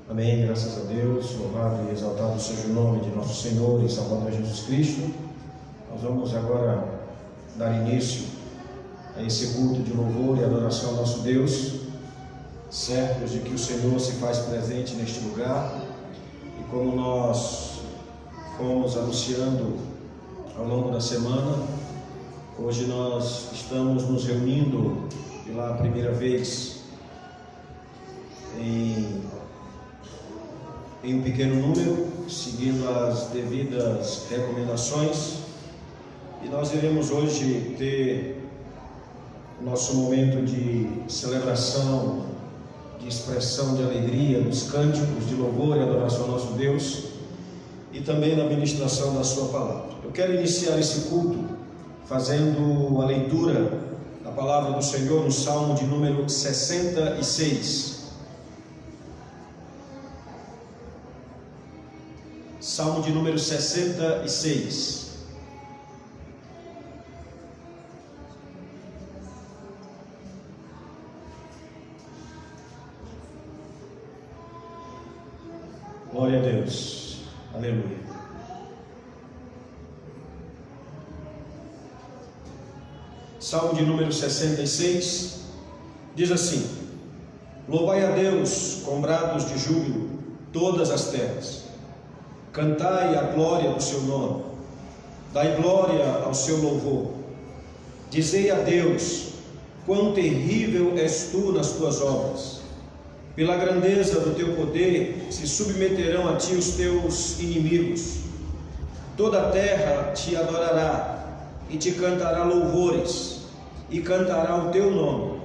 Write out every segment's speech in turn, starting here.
Amém, graças a Deus, louvado e exaltado seja o nome de nosso Senhor e Salvador Jesus Cristo. Nós vamos agora dar início a esse culto de louvor e adoração ao nosso Deus, certos de que o Senhor se faz presente neste lugar. E como nós fomos anunciando ao longo da semana, hoje nós estamos nos reunindo pela primeira vez em um pequeno número, seguindo as devidas recomendações, e nós iremos hoje ter o nosso momento de celebração, de expressão de alegria, dos cânticos de louvor e adoração ao nosso Deus, e também na ministração da sua palavra. Eu quero iniciar esse culto fazendo a leitura da palavra do Senhor no Salmo de número 66. Salmo de número 66. Glória a Deus. Aleluia. Salmo de número 66 diz assim: Louvai a Deus com brados de júbilo todas as terras. Cantai a glória do seu nome, dai glória ao seu louvor. Dizei a Deus, quão terrível és tu nas tuas obras. Pela grandeza do teu poder se submeterão a ti os teus inimigos. Toda a terra te adorará e te cantará louvores, e cantará o teu nome.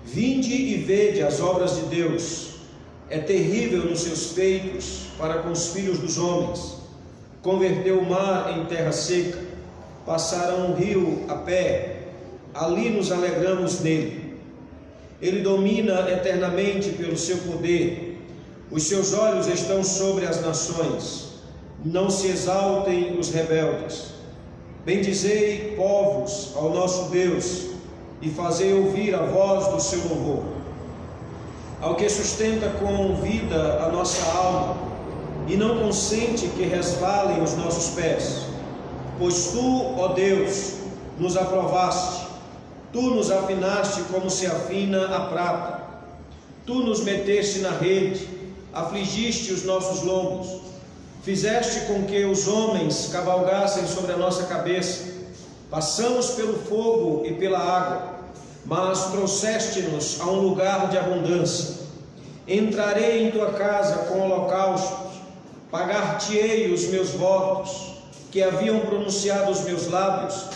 Vinde e vede as obras de Deus. É terrível nos seus feitos para com os filhos dos homens. Converteu o mar em terra seca, passaram um rio a pé, ali nos alegramos nele. Ele domina eternamente pelo seu poder, os seus olhos estão sobre as nações, não se exaltem os rebeldes. Bendizei, povos, ao nosso Deus, e fazei ouvir a voz do seu louvor. Ao que sustenta com vida a nossa alma, e não consente que resvalem os nossos pés. Pois tu, ó Deus, nos aprovaste, tu nos afinaste como se afina a prata. Tu nos meteste na rede, afligiste os nossos lombos, fizeste com que os homens cavalgassem sobre a nossa cabeça. Passamos pelo fogo e pela água, mas trouxeste-nos a um lugar de abundância. Entrarei em tua casa com holocaustos, pagar-te-ei os meus votos, que haviam pronunciado os meus lábios,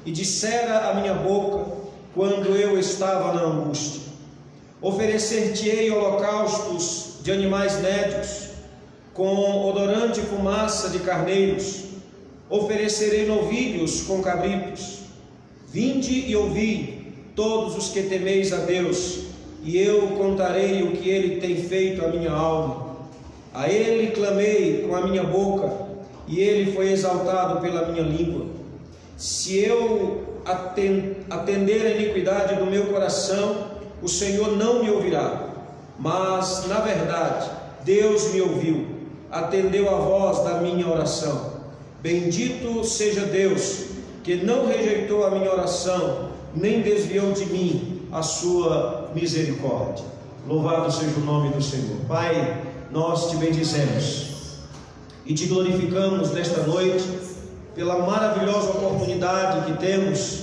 e dissera a minha boca, quando eu estava na angústia. Oferecer-te-ei holocaustos de animais nédios, com odorante fumaça de carneiros. Oferecerei novilhos com cabritos. Vinde e ouvi, todos os que temeis a Deus, e eu contarei o que Ele tem feito à minha alma. A Ele clamei com a minha boca, e Ele foi exaltado pela minha língua. Se eu atender a iniquidade do meu coração, o Senhor não me ouvirá. Mas, na verdade, Deus me ouviu, atendeu a voz da minha oração. Bendito seja Deus, que não rejeitou a minha oração, nem desviou de mim a sua misericórdia. Louvado seja o nome do Senhor. Pai, nós te bendizemos e te glorificamos nesta noite pela maravilhosa oportunidade que temos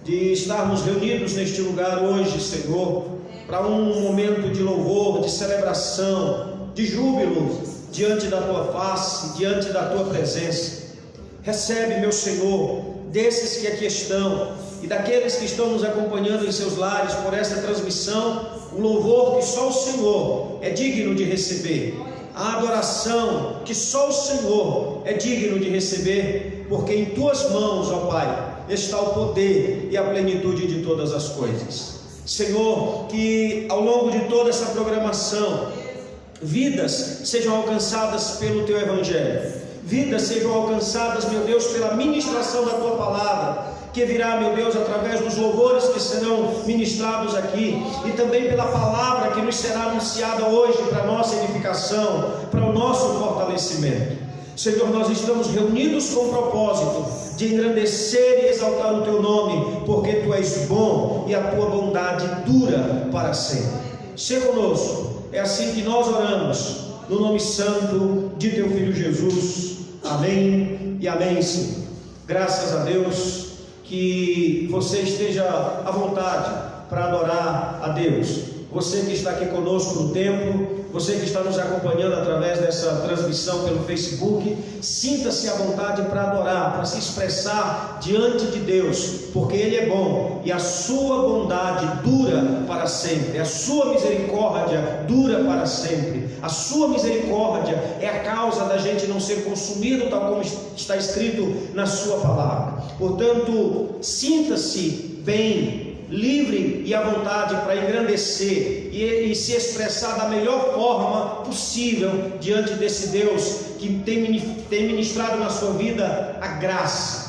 de estarmos reunidos neste lugar hoje, Senhor, para um momento de louvor, de celebração, de júbilo diante da tua face, diante da tua presença. Recebe, meu Senhor, desses que aqui estão e daqueles que estão nos acompanhando em seus lares por esta transmissão, o louvor que só o Senhor é digno de receber, a adoração que só o Senhor é digno de receber, porque em tuas mãos, ó Pai, está o poder e a plenitude de todas as coisas. Senhor, que ao longo de toda essa programação, vidas sejam alcançadas pelo teu evangelho, vidas sejam alcançadas, meu Deus, pela ministração da tua palavra, que virá, meu Deus, através dos louvores que serão ministrados aqui, e também pela palavra que nos será anunciada hoje para a nossa edificação, para o nosso fortalecimento. Senhor, nós estamos reunidos com o propósito de engrandecer e exaltar o Teu nome, porque Tu és bom e a Tua bondade dura para sempre. Seja conosco, é assim que nós oramos, no nome santo de Teu Filho Jesus. Amém e amém, Senhor. Graças a Deus, que você esteja à vontade para adorar a Deus. Você que está aqui conosco no templo, você que está nos acompanhando através dessa transmissão pelo Facebook, sinta-se à vontade para adorar, para se expressar diante de Deus, porque Ele é bom e a sua bondade dura para sempre, a sua misericórdia dura para sempre. A sua misericórdia é a causa da gente não ser consumido, tal como está escrito na sua palavra. Portanto, sinta-se bem, livre e à vontade para engrandecer e se expressar da melhor forma possível diante desse Deus que tem ministrado na sua vida a graça,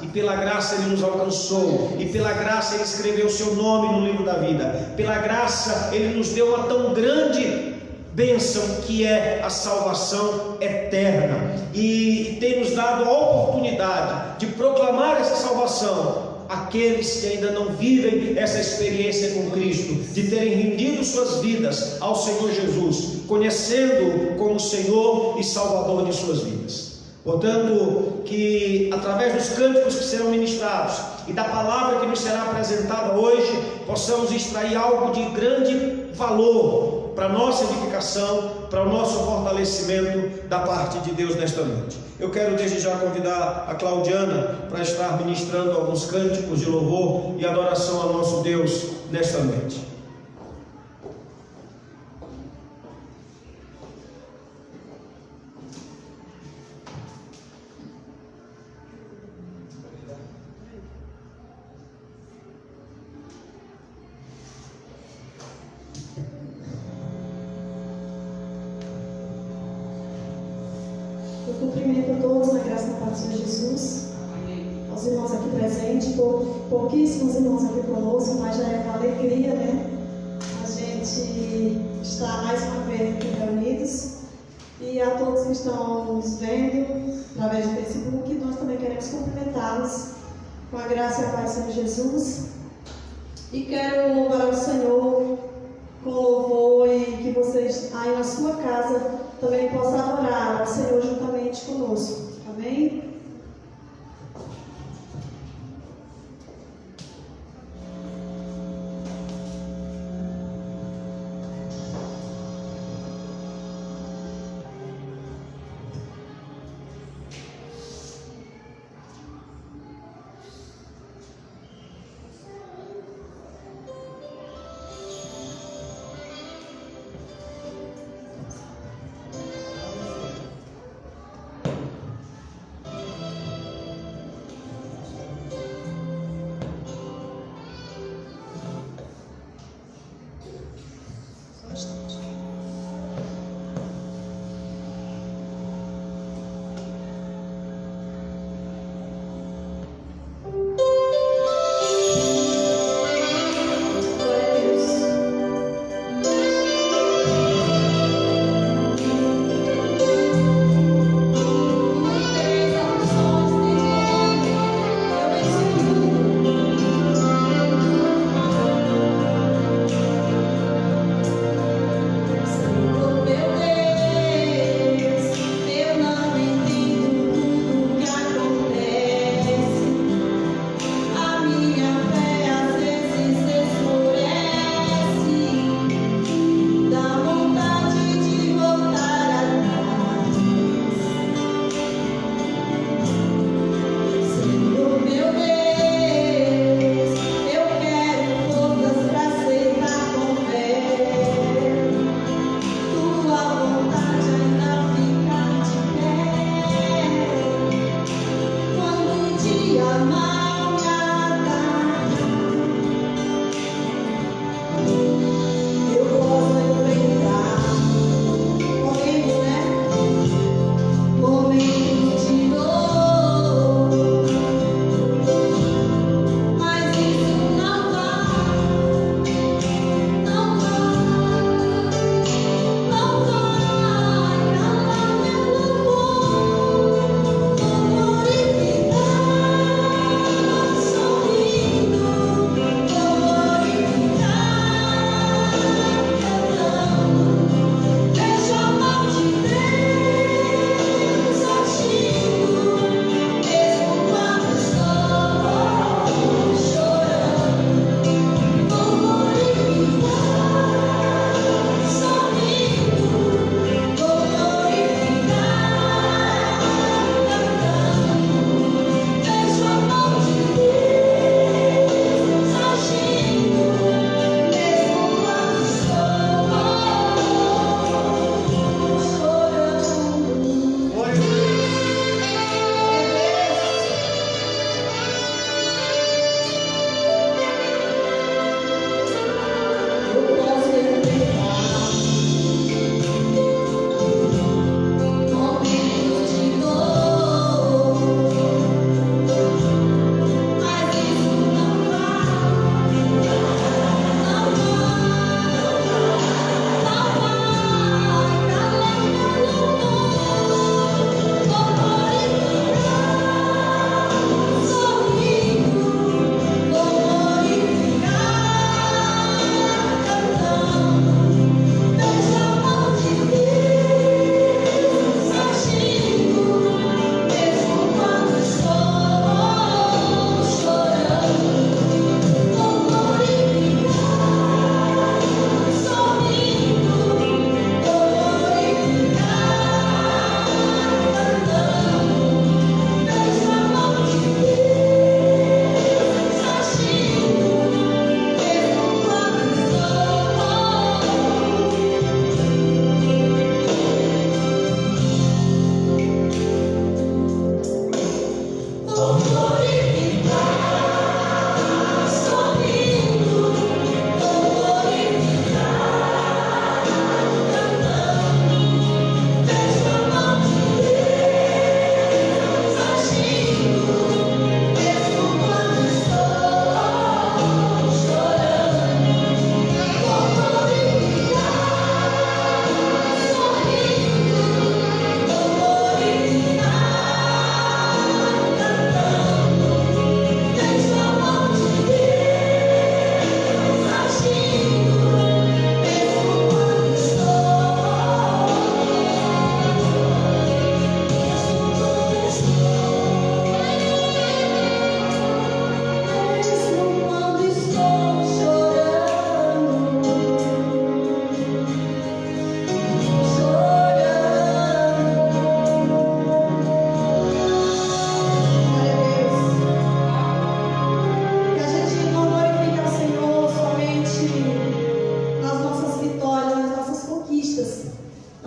e pela graça Ele nos alcançou, e pela graça Ele escreveu o seu nome no livro da vida, pela graça Ele nos deu uma tão grande bênção que é a salvação eterna, e tem nos dado a oportunidade de proclamar essa salvação àqueles que ainda não vivem essa experiência com Cristo, de terem rendido suas vidas ao Senhor Jesus, conhecendo como Senhor e Salvador de suas vidas. Portanto, que através dos cânticos que serão ministrados e da palavra que nos será apresentada hoje, possamos extrair algo de grande valor para a nossa edificação, para o nosso fortalecimento da parte de Deus nesta noite. Eu quero desde já convidar a Claudiana para estar ministrando alguns cânticos de louvor e adoração ao nosso Deus nesta noite. Eu cumprimento a todos na graça da paz do Senhor Jesus, aos irmãos aqui presentes, pouquíssimos irmãos aqui conosco, mas já é uma alegria, né? A gente está mais uma vez aqui reunidos, e a todos que estão nos vendo através do Facebook, nós também queremos cumprimentá-los com a graça e a paz do Senhor Jesus, e quero louvar ao Senhor com louvor, e que vocês aí na sua casa também possam adorar ao Senhor juntamente conosco. Amém?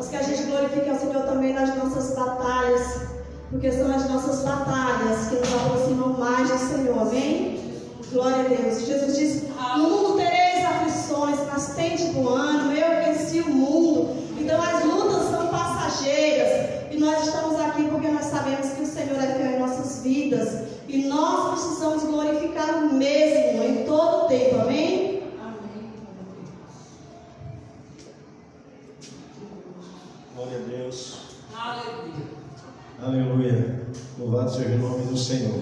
mas que a gente glorifique ao Senhor também nas nossas batalhas, porque são as nossas batalhas que nos aproximam mais do Senhor, amém? Glória a Deus. Jesus disse: no mundo tereis aflições, mas tende bom ânimo, eu venci o mundo. Então as lutas são passageiras, e nós estamos aqui porque nós sabemos que o Senhor é fiel em nossas vidas, e nós precisamos glorificar o mesmo em todo o tempo, amém? Glória a Deus. Aleluia. Aleluia. Louvado seja o nome do Senhor.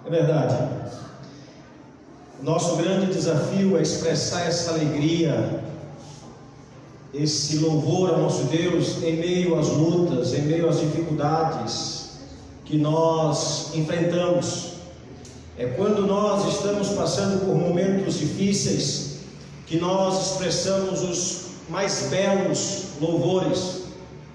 É verdade. Nosso grande desafio é expressar essa alegria, esse louvor ao nosso Deus em meio às lutas, em meio às dificuldades que nós enfrentamos. É quando nós estamos passando por momentos difíceis que nós expressamos os mais belos louvores,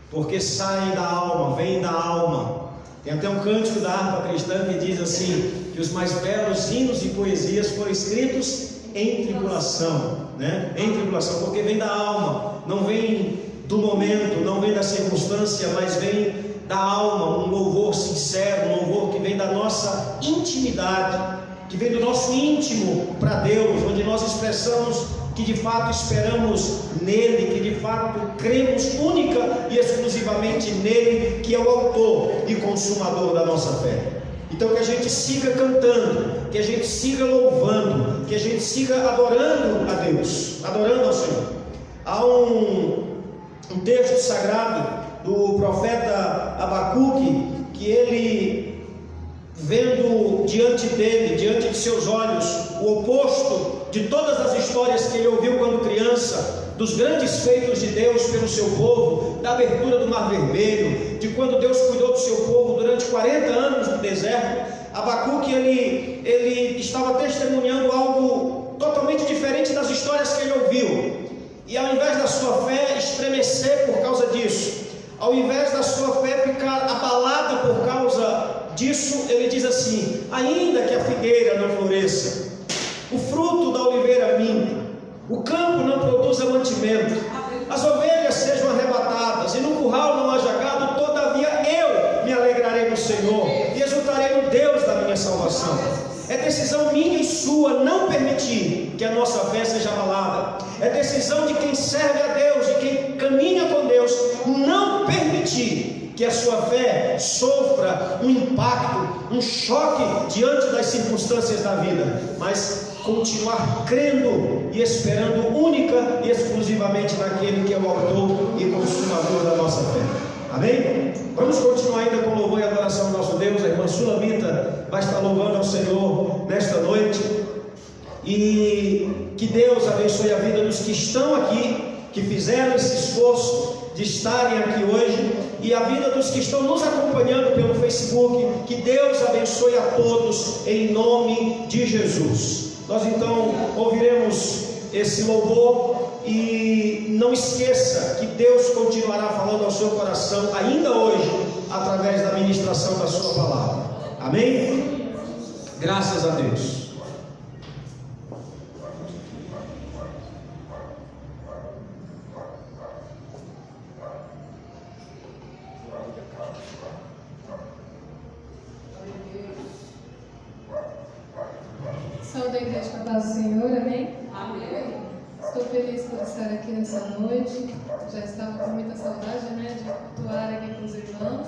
porque saem da alma, vêm da alma. Tem até um cântico da harpa cristã que diz assim, que os mais belos hinos e poesias foram escritos em tribulação, né? Em tribulação, porque vem da alma, não vem do momento, não vem da circunstância, mas vem da alma, um louvor sincero, um louvor que vem da nossa intimidade, que vem do nosso íntimo para Deus, onde nós expressamos que de fato esperamos nele, que de fato cremos única e exclusivamente nele, que é o autor e consumador da nossa fé. Então que a gente siga cantando, que a gente siga louvando, que a gente siga adorando a Deus, adorando ao Senhor. Há um texto sagrado do profeta Abacuque, que ele, vendo diante dele, diante de seus olhos, o oposto de todas as histórias que ele ouviu quando criança, dos grandes feitos de Deus pelo seu povo, da abertura do Mar Vermelho, de quando Deus cuidou do seu povo durante 40 anos no deserto, Abacuque ele estava testemunhando algo totalmente diferente das histórias que ele ouviu. E ao invés da sua fé estremecer por causa disso, ao invés da sua fé ficar abalada por causa disso, ele diz assim: ainda que a figueira não floresça, o fruto da oliveira minta, o campo não produza mantimento, as ovelhas sejam arrebatadas e no curral não haja gado, todavia eu me alegrarei no Senhor e exultarei no Deus da minha salvação. É decisão minha e sua não permitir que a nossa fé seja abalada. É decisão de quem serve a Deus, de quem caminha com Deus, não permitir que a sua fé sofra um impacto, um choque diante das circunstâncias da vida, mas continuar crendo e esperando única e exclusivamente naquele que é o autor e consumador da nossa fé. Amém? Vamos continuar ainda com louvor e adoração ao nosso Deus. A irmã Sulamita vai estar louvando ao Senhor nesta noite. E que Deus abençoe a vida dos que estão aqui, que fizeram esse esforço de estarem aqui hoje, e a vida dos que estão nos acompanhando pelo Facebook. Que Deus abençoe a todos em nome de Jesus. Nós então ouviremos esse louvor e não esqueça que Deus continuará falando ao seu coração ainda hoje através da ministração da sua palavra. Amém? Graças a Deus. Saúde a igreja com a paz do Senhor, amém? Amém. Estou feliz por estar aqui nessa noite. Já estava com muita saudade, né, de atuar aqui com os irmãos.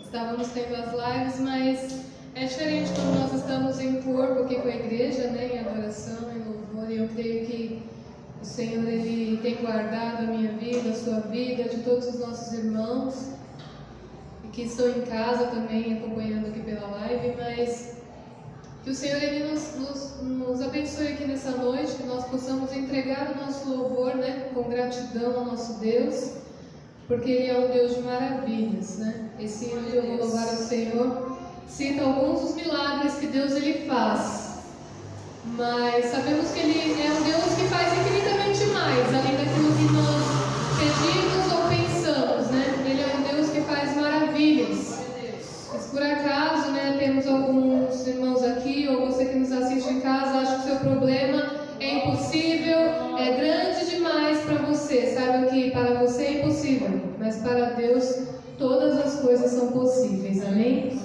Estávamos tendo as lives, mas é diferente quando nós estamos em corpo aqui com a igreja, né, em adoração, em louvor. E eu creio que o Senhor, Ele tem guardado a minha vida, a sua vida, de todos os nossos irmãos e que estão em casa também acompanhando aqui pela live, mas que o Senhor Ele nos abençoe aqui nessa noite, que nós possamos entregar o nosso louvor, né, com gratidão ao nosso Deus, porque Ele é um Deus de maravilhas, né? Esse hino que eu vou louvar ao Senhor cita alguns dos milagres que Deus Ele faz, mas sabemos que Ele é um Deus que faz infinitamente mais, além daquilo que nós pedimos ou pensamos, né? Ele é um Deus que faz maravilhas. Se por acaso, né, temos alguns irmãos aqui, ou você que nos assiste em casa, acha que o seu problema é impossível, é grande demais para você. Saiba que para você é mas para Deus todas as coisas são possíveis. Amém?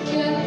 Que a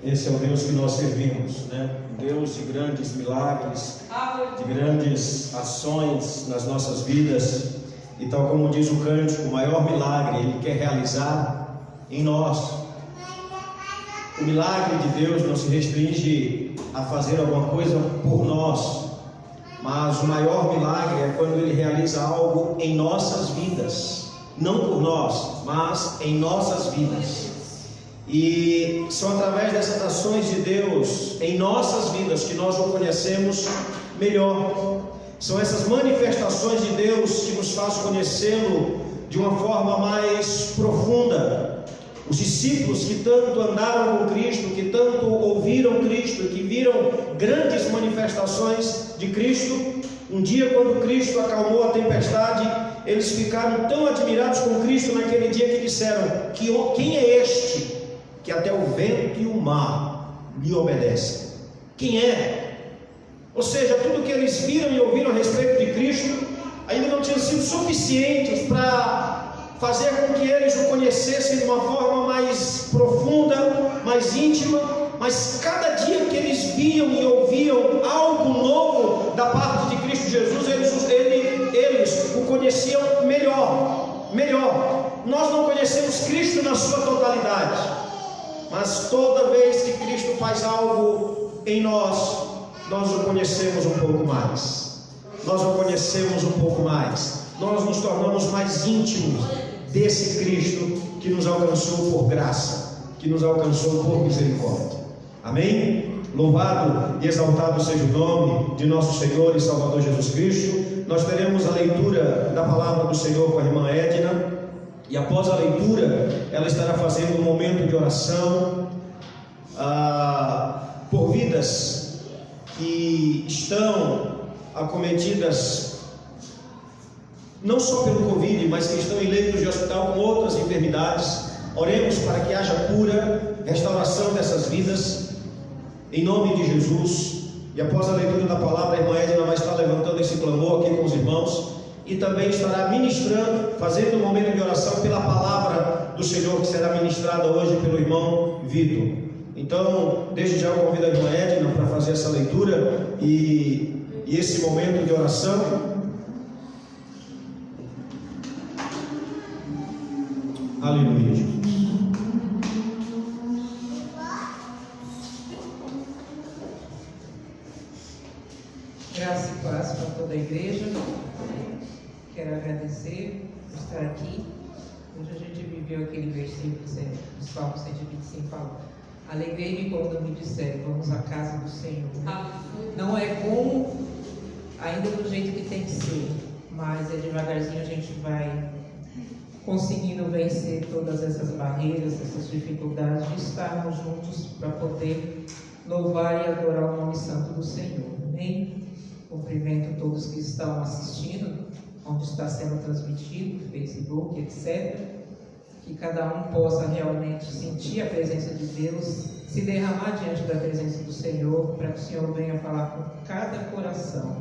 Esse é o Deus que nós servimos, né? Deus de grandes milagres, de grandes ações nas nossas vidas. E tal como diz o cântico, o maior milagre Ele quer realizar em nós. O milagre de Deus não se restringe a fazer alguma coisa por nós, mas o maior milagre é quando Ele realiza algo em nossas vidas, não por nós, mas em nossas vidas. E são através dessas ações de Deus em nossas vidas que nós o conhecemos melhor. São essas manifestações de Deus que nos faz conhecê-lo de uma forma mais profunda. Os discípulos que tanto andaram com Cristo, que tanto ouviram Cristo, que viram grandes manifestações de Cristo, um dia quando Cristo acalmou a tempestade, eles ficaram tão admirados com Cristo naquele dia que disseram: quem é este que até o vento e o mar lhe obedecem? Quem é? Ou seja, tudo que eles viram e ouviram a respeito de Cristo ainda não tinha sido suficientes para fazer com que eles o conhecessem de uma forma mais profunda, mais íntima. Mas cada dia que eles viam e ouviam algo novo da parte de Cristo Jesus, eles o conheciam melhor. Nós não conhecemos Cristo na sua totalidade, mas toda vez que Cristo faz algo em nós, nós o conhecemos um pouco mais. Nós o conhecemos um pouco mais. Nós nos tornamos mais íntimos desse Cristo que nos alcançou por graça, que nos alcançou por misericórdia. Amém? Louvado e exaltado seja o nome de nosso Senhor e Salvador Jesus Cristo. Nós teremos a leitura da palavra do Senhor com a irmã Edna, e após a leitura ela estará fazendo um momento de oração por vidas que estão acometidas não só pelo Covid, mas que estão em leitos de hospital com outras enfermidades. Oremos para que haja cura, restauração dessas vidas, em nome de Jesus. E após a leitura da palavra, a irmã Edna vai estar levantando esse clamor aqui com os irmãos, e também estará ministrando, fazendo um momento de oração pela palavra do Senhor que será ministrada hoje pelo irmão Vitor. Então, desde já eu convido a irmã Edna para fazer essa leitura e esse momento de oração. Aleluia, Jesus. Graça e paz para toda a igreja. Quero agradecer por estar aqui. Hoje a gente viveu aquele versículo do Salmo 125, fala: alegrei-me quando me disseram, vamos à casa do Senhor. Não é como ainda do jeito que tem que ser, mas devagarzinho a gente vai conseguindo vencer todas essas barreiras, essas dificuldades de estarmos juntos para poder louvar e adorar o nome santo do Senhor. Amém? Cumprimento todos que estão assistindo, onde está sendo transmitido, Facebook, etc. Que cada um possa realmente sentir a presença de Deus, se derramar diante da presença do Senhor, para que o Senhor venha falar com cada coração.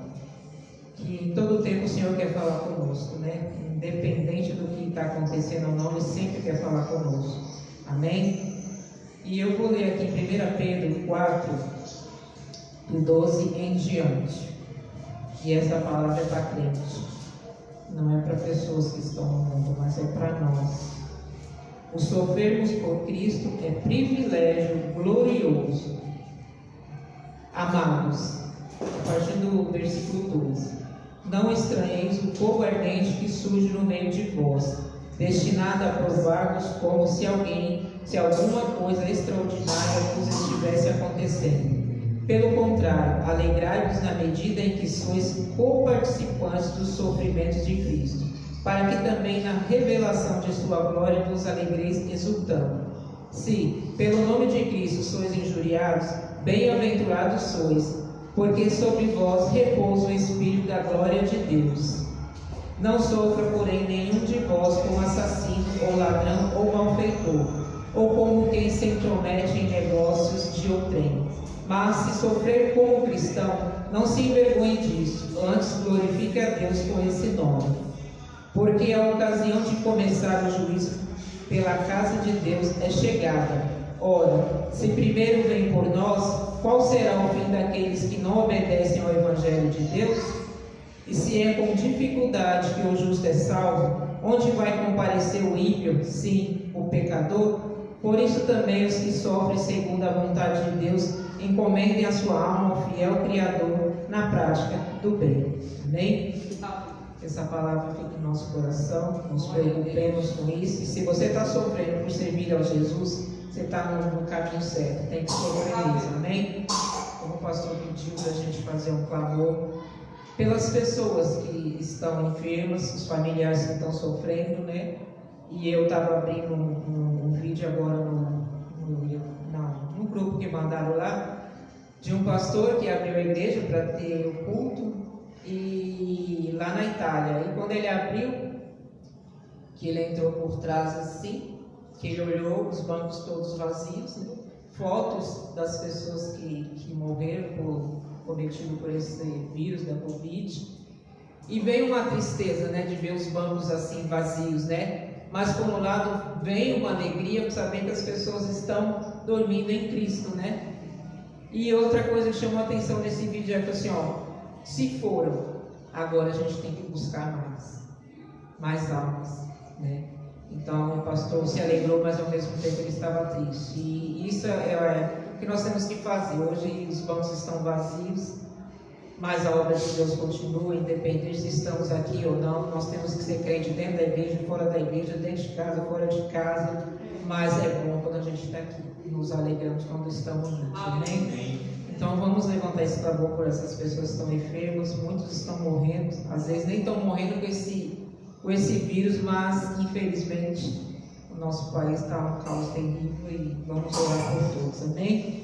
Que em todo tempo o Senhor quer falar conosco, né? Independente do que está acontecendo ou não, Ele sempre quer falar conosco. Amém? E eu vou ler aqui em 1 Pedro 4, do 12 em diante. E essa palavra é para crente. Não é para pessoas que estão no mundo, mas é para nós. O sofrermos por Cristo é privilégio glorioso. Amados, a partir do versículo 12: não estranheis o fogo ardente que surge no meio de vós, destinado a provar-vos como se alguma coisa extraordinária vos estivesse acontecendo. Pelo contrário, alegrai-vos na medida em que sois co-participantes dos sofrimentos de Cristo, para que também na revelação de sua glória vos alegreis exultando. Se, pelo nome de Cristo, sois injuriados, bem-aventurados sois, porque sobre vós repousa o Espírito da glória de Deus. Não sofra, porém, nenhum de vós como assassino, ou ladrão, ou malfeitor, ou como quem se intromete em negócios de outrem. Mas, se sofrer como cristão, não se envergonhe disso, antes glorifique a Deus com esse nome. Porque a ocasião de começar o juízo pela casa de Deus é chegada, Ora, se primeiro vem por nós, qual será o fim daqueles que não obedecem ao Evangelho de Deus? E se é com dificuldade que o justo é salvo, onde vai comparecer o ímpio, sim, o pecador? Por isso também os que sofrem segundo a vontade de Deus encomendem a sua alma ao fiel Criador na prática do bem. Amém? Que essa palavra fique no nosso coração, nos preocupemos com isso. E se você está sofrendo por servir ao Jesus, você está no caminho certo, tem que sofrer mesmo. Amém? Como o pastor pediu para a gente fazer um clamor pelas pessoas que estão enfermas, os familiares que estão sofrendo, né? E eu estava abrindo um vídeo agora no grupo que mandaram lá, de um pastor que abriu a igreja para ter o culto, e lá na Itália. E quando ele abriu, que ele entrou por trás assim, que ele olhou os bancos todos vazios, né? Fotos das pessoas que morreram cometido por esse vírus da Covid, e veio uma tristeza, né, de ver os bancos assim vazios, né? Mas por um lado vem uma alegria por saber que as pessoas estão dormindo em Cristo, né? E outra coisa que chamou a atenção nesse vídeo é que assim, ó, se foram, agora a gente tem que buscar mais almas, né? Então o pastor se alegrou, mas ao mesmo tempo ele estava triste. E isso é o que nós temos que fazer. Hoje os bancos estão vazios, mas a obra de Deus continua, independente se estamos aqui ou não. Nós temos que ser crente dentro da igreja, fora da igreja, dentro de casa, fora de casa. Mas é bom quando a gente está aqui, nos alegramos quando estamos juntos. Amém? Então vamos levantar esse clamor por essas pessoas que estão enfermas. Muitos estão morrendo, às vezes nem estão morrendo com esse vírus, mas infelizmente o nosso país está um caos terrível e vamos orar por todos. Amém?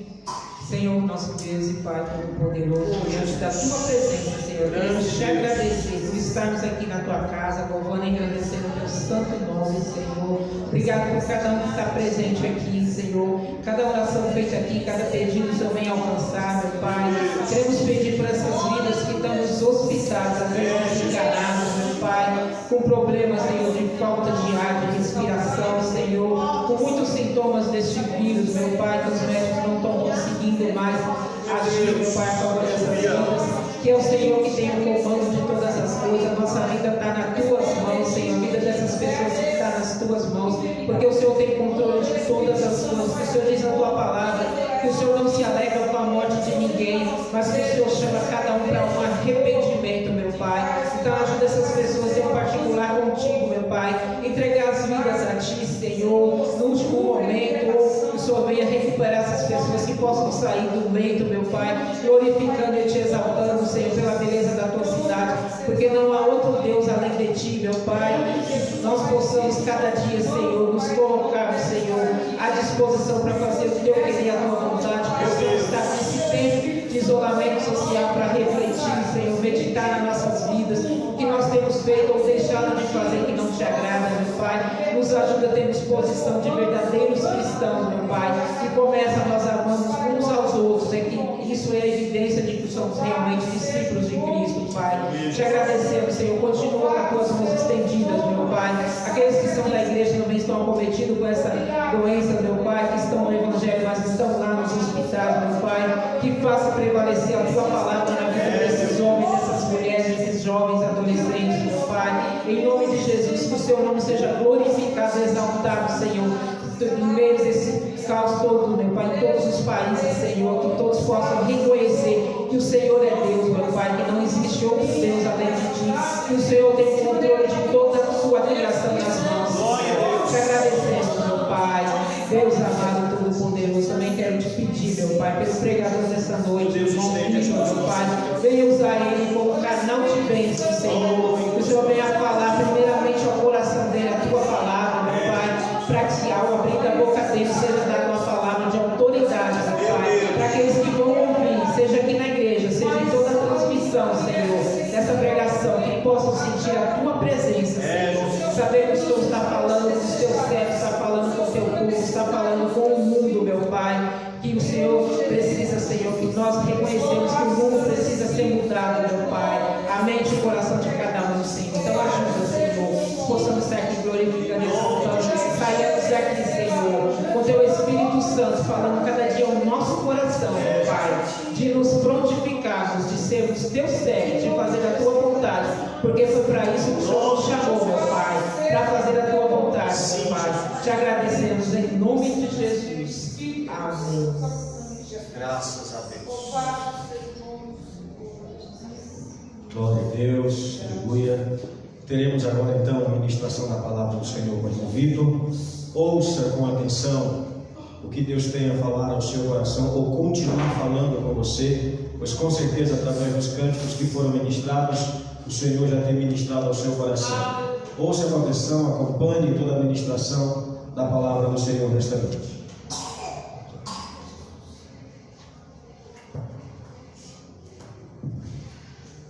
Senhor, nosso Deus e Pai Todo-Poderoso, diante da Tua presença, Senhor, queremos te agradecer por estarmos aqui na Tua casa, louvando e agradecendo o Teu santo nome, Senhor. Obrigado por cada um que está presente aqui, Senhor. Cada oração feita aqui, cada pedido, Senhor, vem alcançar, meu Pai. Queremos pedir por essas vidas que estão nos hospitais, às vezes enganadas, meu Pai, com problemas, Senhor, de falta de ar, de respiração, Senhor, com muitos sintomas deste vírus, meu Pai, que os médicos não estão conseguindo mais agir, meu Pai, a favor dessas vidas, que é o Senhor que tem o comando de todas as coisas. A nossa vida está nas Tuas mãos, Senhor, a vida dessas pessoas está nas Tuas mãos, porque o Senhor tem controle de todas as coisas. O Senhor diz na Tua palavra que o Senhor não se alegra com a morte de ninguém, mas que o Senhor chama cada um para um arrependimento, meu Pai. Então ajuda essas pessoas em particular contigo, meu Pai, entregar as vidas a Ti, Senhor, no último momento, que o Senhor venha recuperar essas pessoas, que possam sair do leito, meu Pai, glorificando e Te exaltando, Senhor, pela beleza da Tua cidade, porque não há outro Deus além de Ti, meu Pai. Que nós possamos cada dia, Senhor, nos colocar, Senhor, à disposição para fazer o que eu queria, a Tua vontade, porque estar nesse tempo de isolamento social para refletir, Senhor, meditar nas nossas vidas, o que nós temos feito ou deixado de fazer que não Te agrada, meu Pai. Nos ajuda a ter disposição de verdadeiros cristãos, meu Pai, que começa nós amando uns aos outros, é que isso é evidência de que somos realmente discípulos de Cristo, Pai. Te agradecemos, Senhor, continua com as Tuas mãos estendidas, meu Pai. Aqueles que são da igreja também estão acometidos com essa doença, meu Pai, que estão no Evangelho, mas estão lá nos hospitais, meu Pai, que faça prevalecer a Tua palavra na vida desses homens, dessas mulheres, desses jovens, adolescentes, meu Pai. Em nome de Jesus, que o Seu nome seja glorificado, exaltado, Senhor, em meio desse caos todo, meu Pai, em todos os países, Senhor, que todos possam reconhecer que o Senhor é Deus, meu Pai, que não existe outro Deus além de Ti, que o Senhor tem o controle de toda a Sua criação nas mãos, Senhor. Te agradecemos, meu Pai, Deus amado, Todo-Poderoso. Também quero Te pedir, meu Pai, pelo pregador dessa noite, irmão Vitor, meu Pai, venha usar ele como canal de bênção, Senhor. Que o Senhor venha falar primeiramente ao coração dele a Tua palavra, meu Pai, para que ao abrir a boca dele seja dada uma palavra de autoridade, meu Pai, para aqueles que vão ouvir, seja aqui na igreja, seja em toda a transmissão, Senhor, dessa pregação, que possam sentir a Tua presença, Senhor, saber que o Senhor está falando com os Teus servos, está falando com o Teu povo, está falando com o mundo, meu Pai, que o Senhor precisa, Senhor, que nós reconhecemos que o mundo precisa ser mudado, meu Pai, a mente e o coração de cada um, Senhor. Então ajuda, Senhor, possamos estar aqui glorificando e exaltando, saímos daqui, Senhor, com Teu Espírito Santo, falando cada dia ao nosso coração, Pai, de nos prontificarmos, de sermos teus servos, de fazer a tua vontade, porque foi para isso que o Senhor nos chamou, meu Pai, para fazer a tua vontade, meu Pai. Te agradecemos em nome de Jesus. Amém. Graças a Deus. Glória a Deus, aleluia. Teremos agora então a ministração da palavra do Senhor com o Vitor. Ouça com atenção o que Deus tem a falar ao seu coração, ou continue falando com você, pois com certeza através dos cânticos que foram ministrados, o Senhor já tem ministrado ao seu coração. Ouça com atenção, acompanhe toda a ministração da palavra do Senhor nesta noite.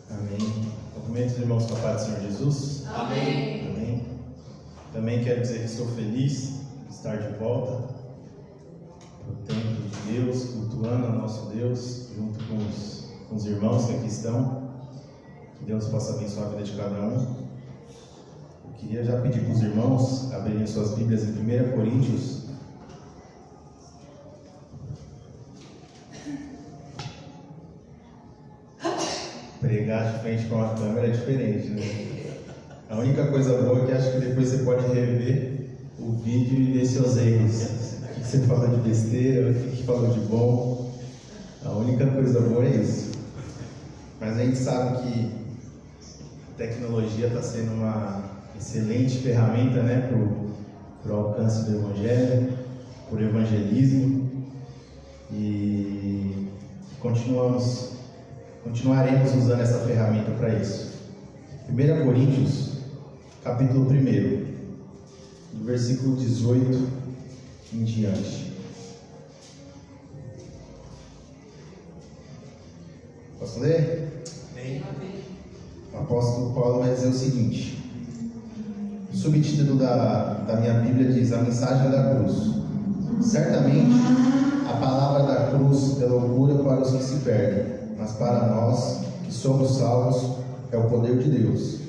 Amém. Cumprimentos, irmãos, com a paz do Senhor Jesus. Amém. Amém. Também quero dizer que estou feliz de estar de volta no templo de Deus, cultuando ao nosso Deus, junto com os irmãos que aqui estão. Que Deus possa abençoar a vida de cada um. Eu queria já pedir para os irmãos abrirem suas Bíblias em 1 Coríntios. Pregar de frente com a câmera é diferente, né? A única coisa boa é que acho que depois você pode rever o vídeo e ver seus erros. O que você falou de besteira, o que falou de bom. A única coisa boa é isso. Mas a gente sabe que a tecnologia está sendo uma excelente ferramenta, né, para o alcance do Evangelho, para o evangelismo. E continuaremos usando essa ferramenta para isso. 1 Coríntios, capítulo 1, do versículo 18 em diante. Posso ler? Amém. O apóstolo Paulo vai dizer o seguinte: o subtítulo da minha Bíblia diz: a mensagem da cruz. Certamente a palavra da cruz é loucura para os que se perdem, mas para nós que somos salvos é o poder de Deus.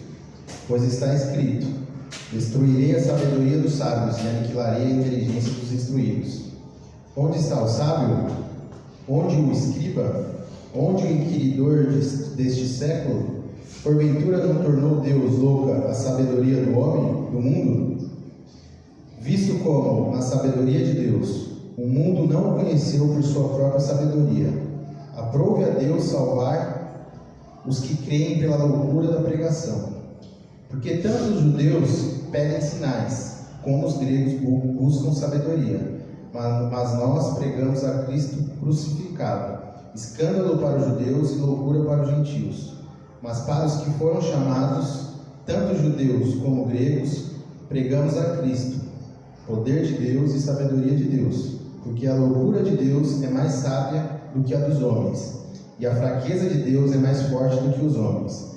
Pois está escrito: destruirei a sabedoria dos sábios e aniquilarei a inteligência dos instruídos. Onde está o sábio? Onde o escriba? Onde o inquiridor deste século? Porventura não tornou Deus louca a sabedoria do homem, do mundo? Visto como, na sabedoria de Deus, o mundo não o conheceu por sua própria sabedoria, aprove a Deus salvar os que creem pela loucura da pregação. Porque tanto os judeus pedem sinais, como os gregos buscam sabedoria. Mas nós pregamos a Cristo crucificado, escândalo para os judeus e loucura para os gentios. Mas para os que foram chamados, tanto judeus como gregos, pregamos a Cristo, poder de Deus e sabedoria de Deus. Porque a loucura de Deus é mais sábia do que a dos homens, e a fraqueza de Deus é mais forte do que os homens.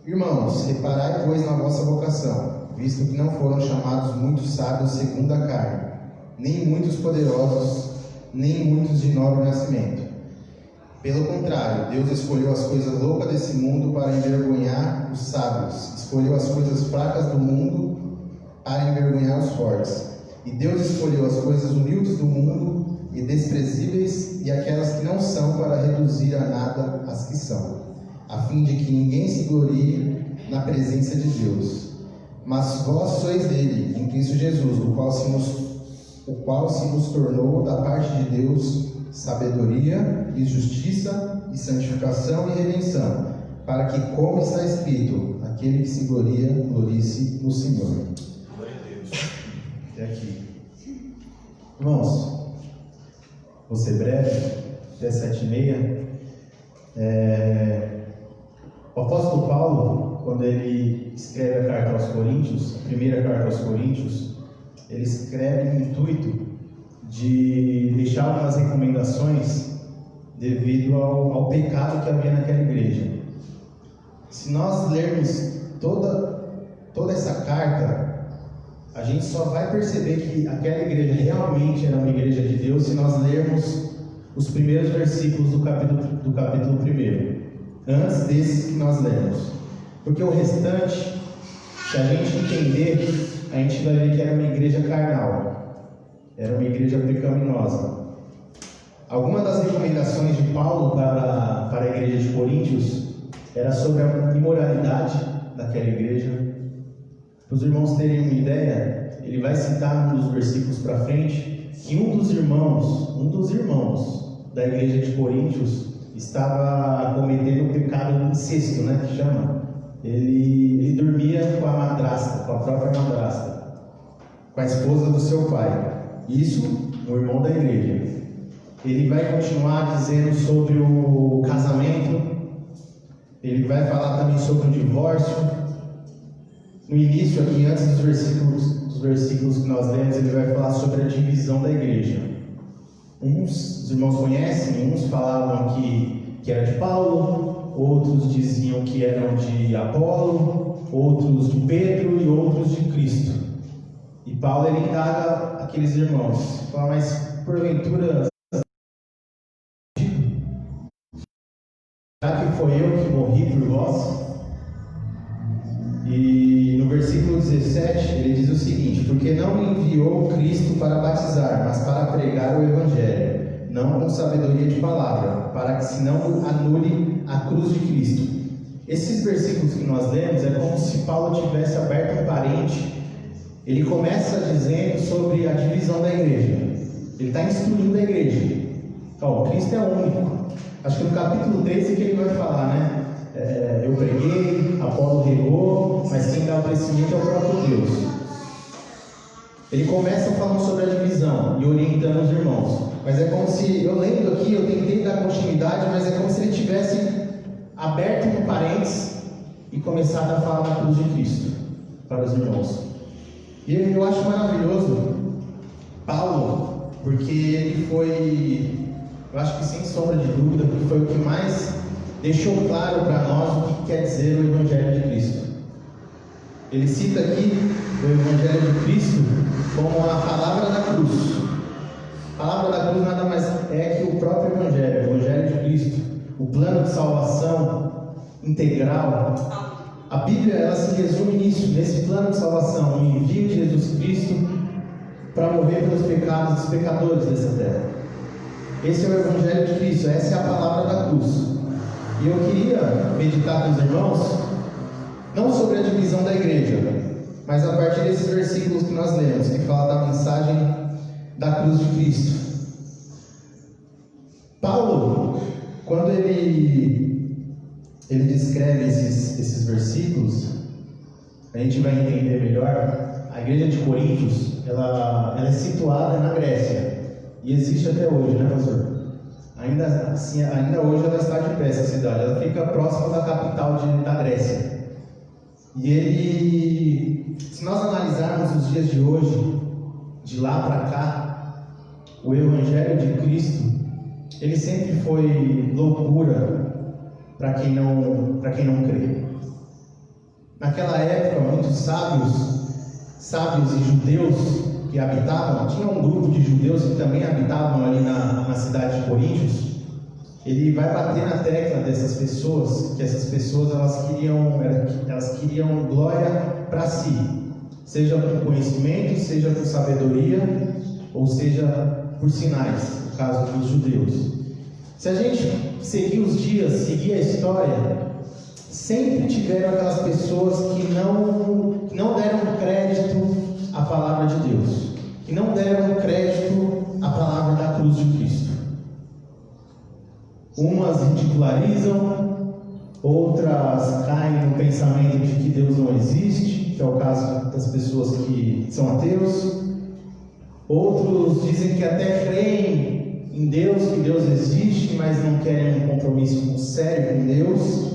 Irmãos, reparai, pois, na vossa vocação, visto que não foram chamados muitos sábios segundo a carne, nem muitos poderosos, nem muitos de nobre nascimento. Pelo contrário, Deus escolheu as coisas loucas desse mundo para envergonhar os sábios, escolheu as coisas fracas do mundo para envergonhar os fortes. E Deus escolheu as coisas humildes do mundo e desprezíveis e aquelas que não são para reduzir a nada as que são, a fim de que ninguém se glorie na presença de Deus. Mas vós sois dele, em Cristo Jesus, o qual se nos tornou da parte de Deus sabedoria e justiça e santificação e redenção, para que, como está escrito, aquele que se gloria, glorie-se no Senhor. Glória a Deus. Até aqui. Irmãos, vou ser breve, até 7h30. O apóstolo Paulo, quando ele escreve a carta aos Coríntios, a primeira carta aos Coríntios, ele escreve no intuito de deixar algumas recomendações devido ao pecado que havia naquela igreja. Se nós lermos toda essa carta, a gente só vai perceber que aquela igreja realmente era uma igreja de Deus se nós lermos os primeiros versículos do capítulo 1, antes desses que nós lemos. Porque o restante, se a gente entender, a gente vai ver que era uma igreja carnal, era uma igreja pecaminosa. Alguma das recomendações de Paulo para a igreja de Coríntios era sobre a imoralidade daquela igreja. Para os irmãos terem uma ideia, ele vai citar num dos versículos para frente que um dos irmãos da igreja de Coríntios estava cometendo o pecado do incesto, né, que chama. Ele dormia com a madrasta, com a própria madrasta, com a esposa do seu pai. Isso, um irmão da igreja. Ele vai continuar dizendo sobre o casamento, ele vai falar também sobre o divórcio. No início aqui, antes dos versículos que nós lemos, ele vai falar sobre a divisão da igreja. Os irmãos conhecem, uns falavam que era de Paulo, outros diziam que eram de Apolo, outros de Pedro e outros de Cristo. E Paulo, ele indaga aqueles irmãos, fala, mas porventura, será que foi eu que morri por vós? E no versículo 17 ele diz o seguinte: porque não me enviou Cristo para batizar, mas para pregar o Evangelho, não com sabedoria de palavra, para que se não anule a cruz de Cristo. Esses versículos que nós lemos é como se Paulo tivesse aberto um parente. Ele começa dizendo sobre a divisão da igreja. Ele está instruindo a igreja. Então, Cristo é único. Acho que no capítulo 13 que ele vai falar, né? Eu preguei, Apolo regou, mas quem dá o crescimento é o próprio Deus. Ele começa falando sobre a divisão e orientando os irmãos. Mas é como se, eu lendo aqui, eu tentei dar continuidade, mas é como se ele tivesse aberto um parênteses e começado a falar da cruz de Cristo para os irmãos. E eu acho maravilhoso Paulo, porque ele foi, eu acho que sem sombra de dúvida, porque foi o que mais deixou claro para nós o que quer dizer o Evangelho de Cristo. Ele cita aqui o Evangelho de Cristo como a palavra da cruz. A palavra da cruz nada mais é que o próprio Evangelho, o Evangelho de Cristo, o plano de salvação integral. A Bíblia, ela se resume nisso, nesse plano de salvação, no envio de Jesus Cristo para morrer pelos pecados dos pecadores dessa terra. Esse é o Evangelho de Cristo, essa é a palavra da cruz. E eu queria meditar com os irmãos, não sobre a divisão da igreja, mas a partir desses versículos que nós lemos, que fala da mensagem da cruz de Cristo. Paulo, quando ele descreve esses versículos, a gente vai entender melhor. A igreja de Coríntios, ela é situada na Grécia, e existe até hoje, né, pastor? Ainda hoje ela está de pé, essa cidade. Ela fica próxima da capital da Grécia. E se nós analisarmos os dias de hoje, de lá para cá, o Evangelho de Cristo, ele sempre foi loucura para quem não crê. Naquela época, muitos sábios e judeus que habitavam, tinha um grupo de judeus que também habitavam ali na cidade de Coríntios. Ele vai bater na tecla dessas pessoas, que essas pessoas elas queriam glória para si, seja por conhecimento, seja por sabedoria, ou seja por sinais, no caso dos judeus. Se a gente seguir os dias, seguir a história, sempre tiveram aquelas pessoas que não deram crédito à palavra de Deus, que não deram crédito à palavra da cruz de Cristo. Umas ridicularizam, outras caem no pensamento de que Deus não existe, que é o caso das pessoas que são ateus. Outros dizem que até creem em Deus, que Deus existe, mas não querem um compromisso sério com Deus.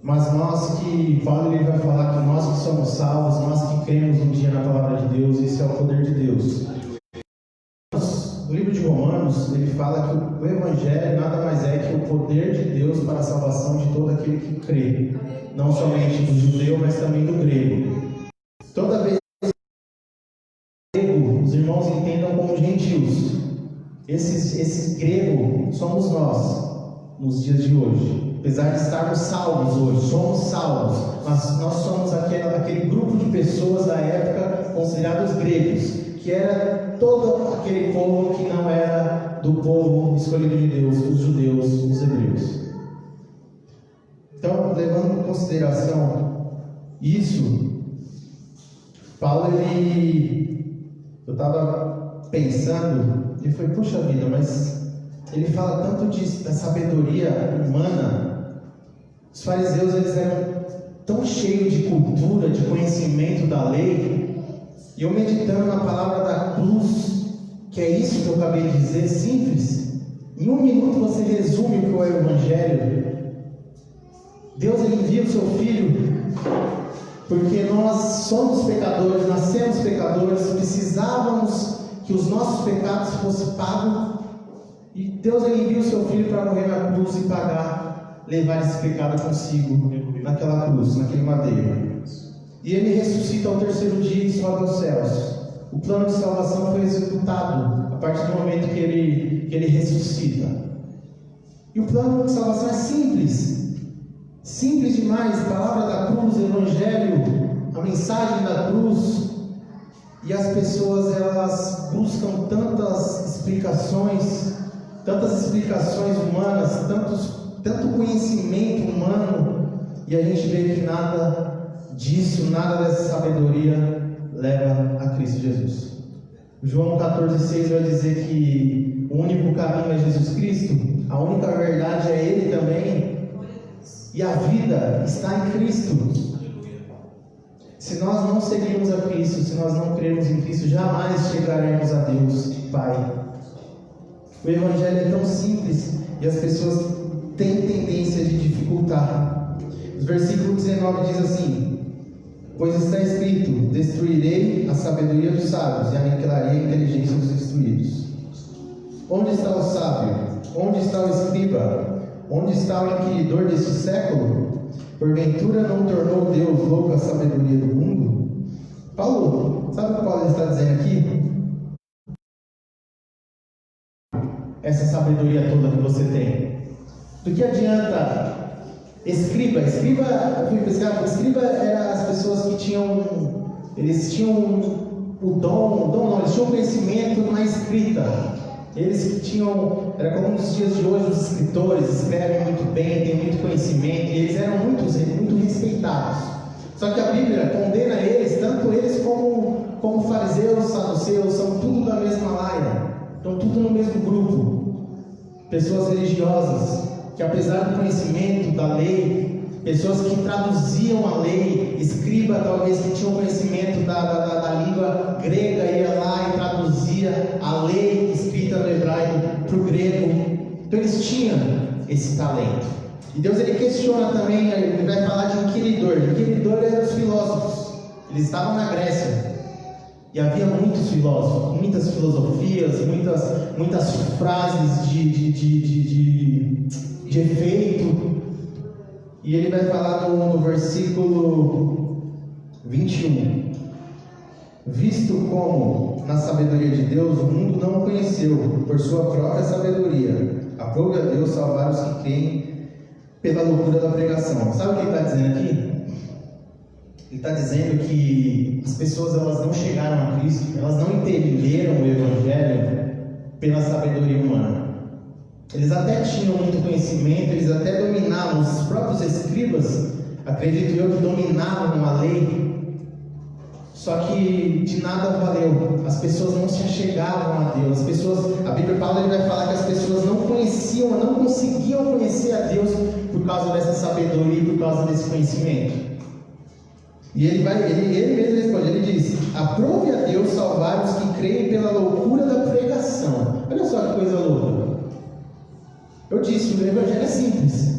Mas nós que, Paulo ele vai falar que nós que somos salvos, nós que cremos um dia na palavra de Deus, esse é o poder de Deus. No livro de Romanos, ele fala que o Evangelho nada mais é que o poder de Deus para a salvação de todo aquele que crê, não somente do judeu, mas também do grego. Toda vez que os irmãos entendam como gentios, esse grego somos nós, nos dias de hoje. Apesar de estarmos salvos hoje, somos salvos, mas nós somos aquele grupo de pessoas da época considerados gregos, que era todo aquele povo que não era do povo escolhido de Deus, os judeus, os hebreus. Então, levando em consideração isso, Paulo, eu estava pensando, e foi, puxa vida, mas ele fala tanto da sabedoria humana. Os fariseus, eles eram tão cheios de cultura, de conhecimento da lei, e eu meditando na palavra da cruz, que é isso que eu acabei de dizer, simples. Em 1 minuto você resume o que é o Evangelho. Deus, ele envia o seu Filho porque nós somos pecadores, nascemos pecadores, precisávamos que os nossos pecados fossem pagos, e Deus, ele envia o seu Filho para morrer na cruz e pagar, levar esse pecado consigo naquela cruz, naquele madeiro. E ele ressuscita ao 3º dia e sobe aos céus. O plano de salvação foi executado a partir do momento que ele ressuscita. E o plano de salvação é simples. Simples demais. A palavra da cruz, o Evangelho, a mensagem da cruz. E as pessoas, elas buscam tantas explicações humanas, tanto conhecimento humano, e a gente vê que nada disso, nada dessa sabedoria leva a Cristo Jesus. João 14,6 vai dizer que o único caminho é Jesus Cristo, a única verdade é Ele também, e a vida está em Cristo. Se nós não seguirmos a Cristo, se nós não crermos em Cristo, jamais chegaremos a Deus Pai. O Evangelho é tão simples e as pessoas têm tendência de dificultar. O versículo 19 diz assim: pois está escrito: destruirei a sabedoria dos sábios e aniquilarei a inteligência dos instruídos. Onde está o sábio? Onde está o escriba? Onde está o inquiridor deste século? Porventura não tornou Deus louco a sabedoria do mundo? Paulo, sabe o que Paulo está dizendo aqui? Essa sabedoria toda que você tem. Do que adianta escriba? Escriba era as pessoas que tinham eles tinham conhecimento na escrita. Eles tinham, era como nos dias de hoje, os escritores escrevem muito bem, têm muito conhecimento, e eles eram muito respeitados. Só que a Bíblia condena eles, tanto eles como fariseus, saduceus, são tudo da mesma laia, estão tudo no mesmo grupo. Pessoas religiosas, que apesar do conhecimento da lei, pessoas que traduziam a lei, escriba talvez que tinham conhecimento da língua grega, ia lá e traduzia a lei escrita no hebraico para o grego. Então eles tinham esse talento. E Deus, ele questiona também, ele vai falar de inquiridor. Inquiridor eram os filósofos. Eles estavam na Grécia. E havia muitos filósofos, muitas filosofias, muitas frases de efeito. E ele vai falar no versículo 21. Visto como, na sabedoria de Deus, o mundo não o conheceu, por sua própria sabedoria, aprove a Deus salvar os que creem pela loucura da pregação. Sabe o que ele está dizendo aqui? Ele está dizendo que as pessoas, elas não chegaram a Cristo, elas não entenderam o Evangelho pela sabedoria humana. Eles até tinham muito conhecimento, eles até dominavam, os próprios escribas, acredito eu, que dominavam a lei, só que de nada valeu. As pessoas não se achegavam a Deus. A Bíblia fala, ele vai falar que as pessoas não conheciam, não conseguiam conhecer a Deus por causa dessa sabedoria e por causa desse conhecimento. E ele mesmo responde, ele diz: aprove a Deus salvar os que creem pela loucura da pregação. Olha só que coisa louca. Eu disse, o Evangelho é simples.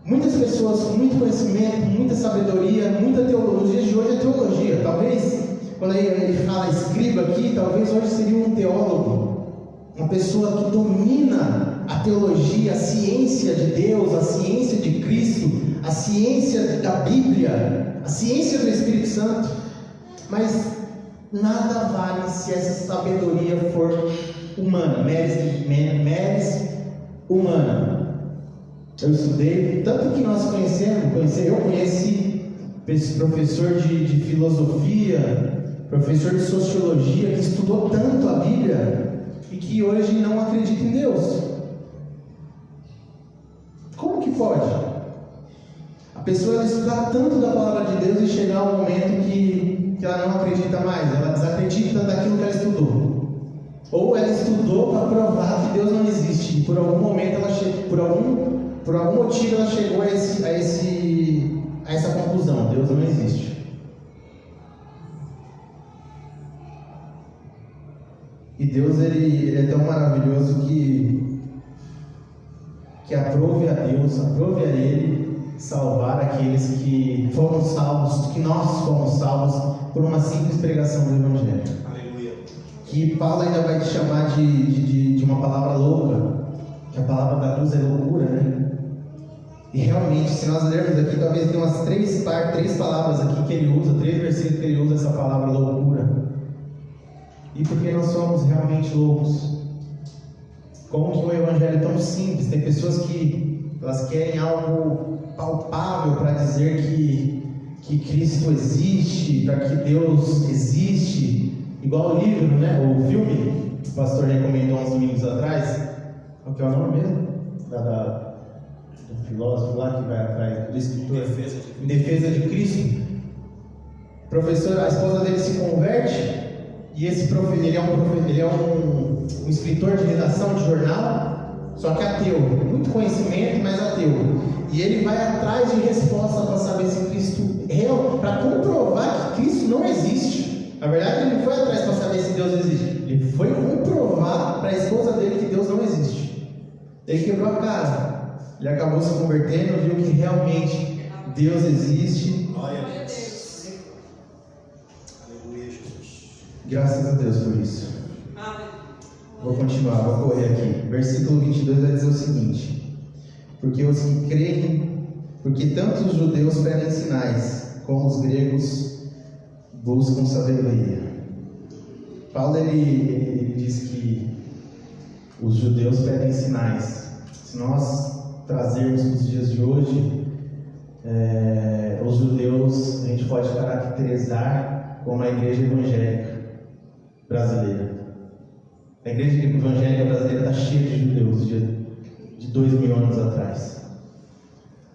Muitas pessoas com muito conhecimento, muita sabedoria, muita teologia. Nos dias de hoje é teologia. Talvez, quando ele fala escriba aqui, talvez hoje seria um teólogo. Uma pessoa que domina a teologia, a ciência de Deus, a ciência de Cristo, a ciência da Bíblia, a ciência do Espírito Santo. Mas nada vale se essa sabedoria for humana, meres humana. Eu estudei, tanto que nós eu conheci professor de filosofia, professor de sociologia que estudou tanto a Bíblia e que hoje não acredita em Deus. Como que pode? A pessoa estudar tanto da palavra de Deus e chegar um momento que ela não acredita mais, ela desacredita daquilo que ela estudou. Ou ela estudou para provar que Deus não existe, e por algum momento por algum motivo ela chegou a essa conclusão: Deus não existe. E Deus ele é tão maravilhoso que aprove a Deus, aprove a Ele salvar aqueles que foram salvos, que nós fomos salvos por uma simples pregação do Evangelho. Aleluia. Que Paulo ainda vai te chamar de uma palavra louca, que a palavra da cruz é loucura, né? E realmente, se nós lermos aqui, talvez tenha umas três palavras aqui que ele usa, 3 versículos que ele usa essa palavra loucura. E porque nós somos realmente loucos. Como que um evangelho tão simples, tem pessoas que elas querem algo palpável para dizer que Cristo existe, para que Deus existe, igual o livro, né? O filme que o pastor recomendou uns domingos atrás. Qual que é o nome mesmo? Do filósofo lá que vai atrás do escritor. Em Defesa de Cristo. O professor, a esposa dele se converte. E esse ele é um escritor de redação de jornal, só que ateu, muito conhecimento, mas ateu. E ele vai atrás de resposta para saber se Cristo para comprovar que Cristo não existe. Na verdade, ele não foi atrás para saber se Deus existe, ele foi comprovar para a esposa dele que Deus não existe. Ele quebrou a cara, ele acabou se convertendo, viu que realmente Deus existe. Glória a Deus. Aleluia, Jesus. Graças a Deus por isso. Vou continuar, vou correr aqui. Versículo 22 vai dizer o seguinte: porque os que creem, porque tanto os judeus pedem sinais, como os gregos buscam sabedoria. Paulo ele diz que os judeus pedem sinais. Se nós trazermos para os dias de hoje, os judeus a gente pode caracterizar como a igreja evangélica brasileira. A igreja evangélica brasileira está cheia de judeus de 2000 anos atrás.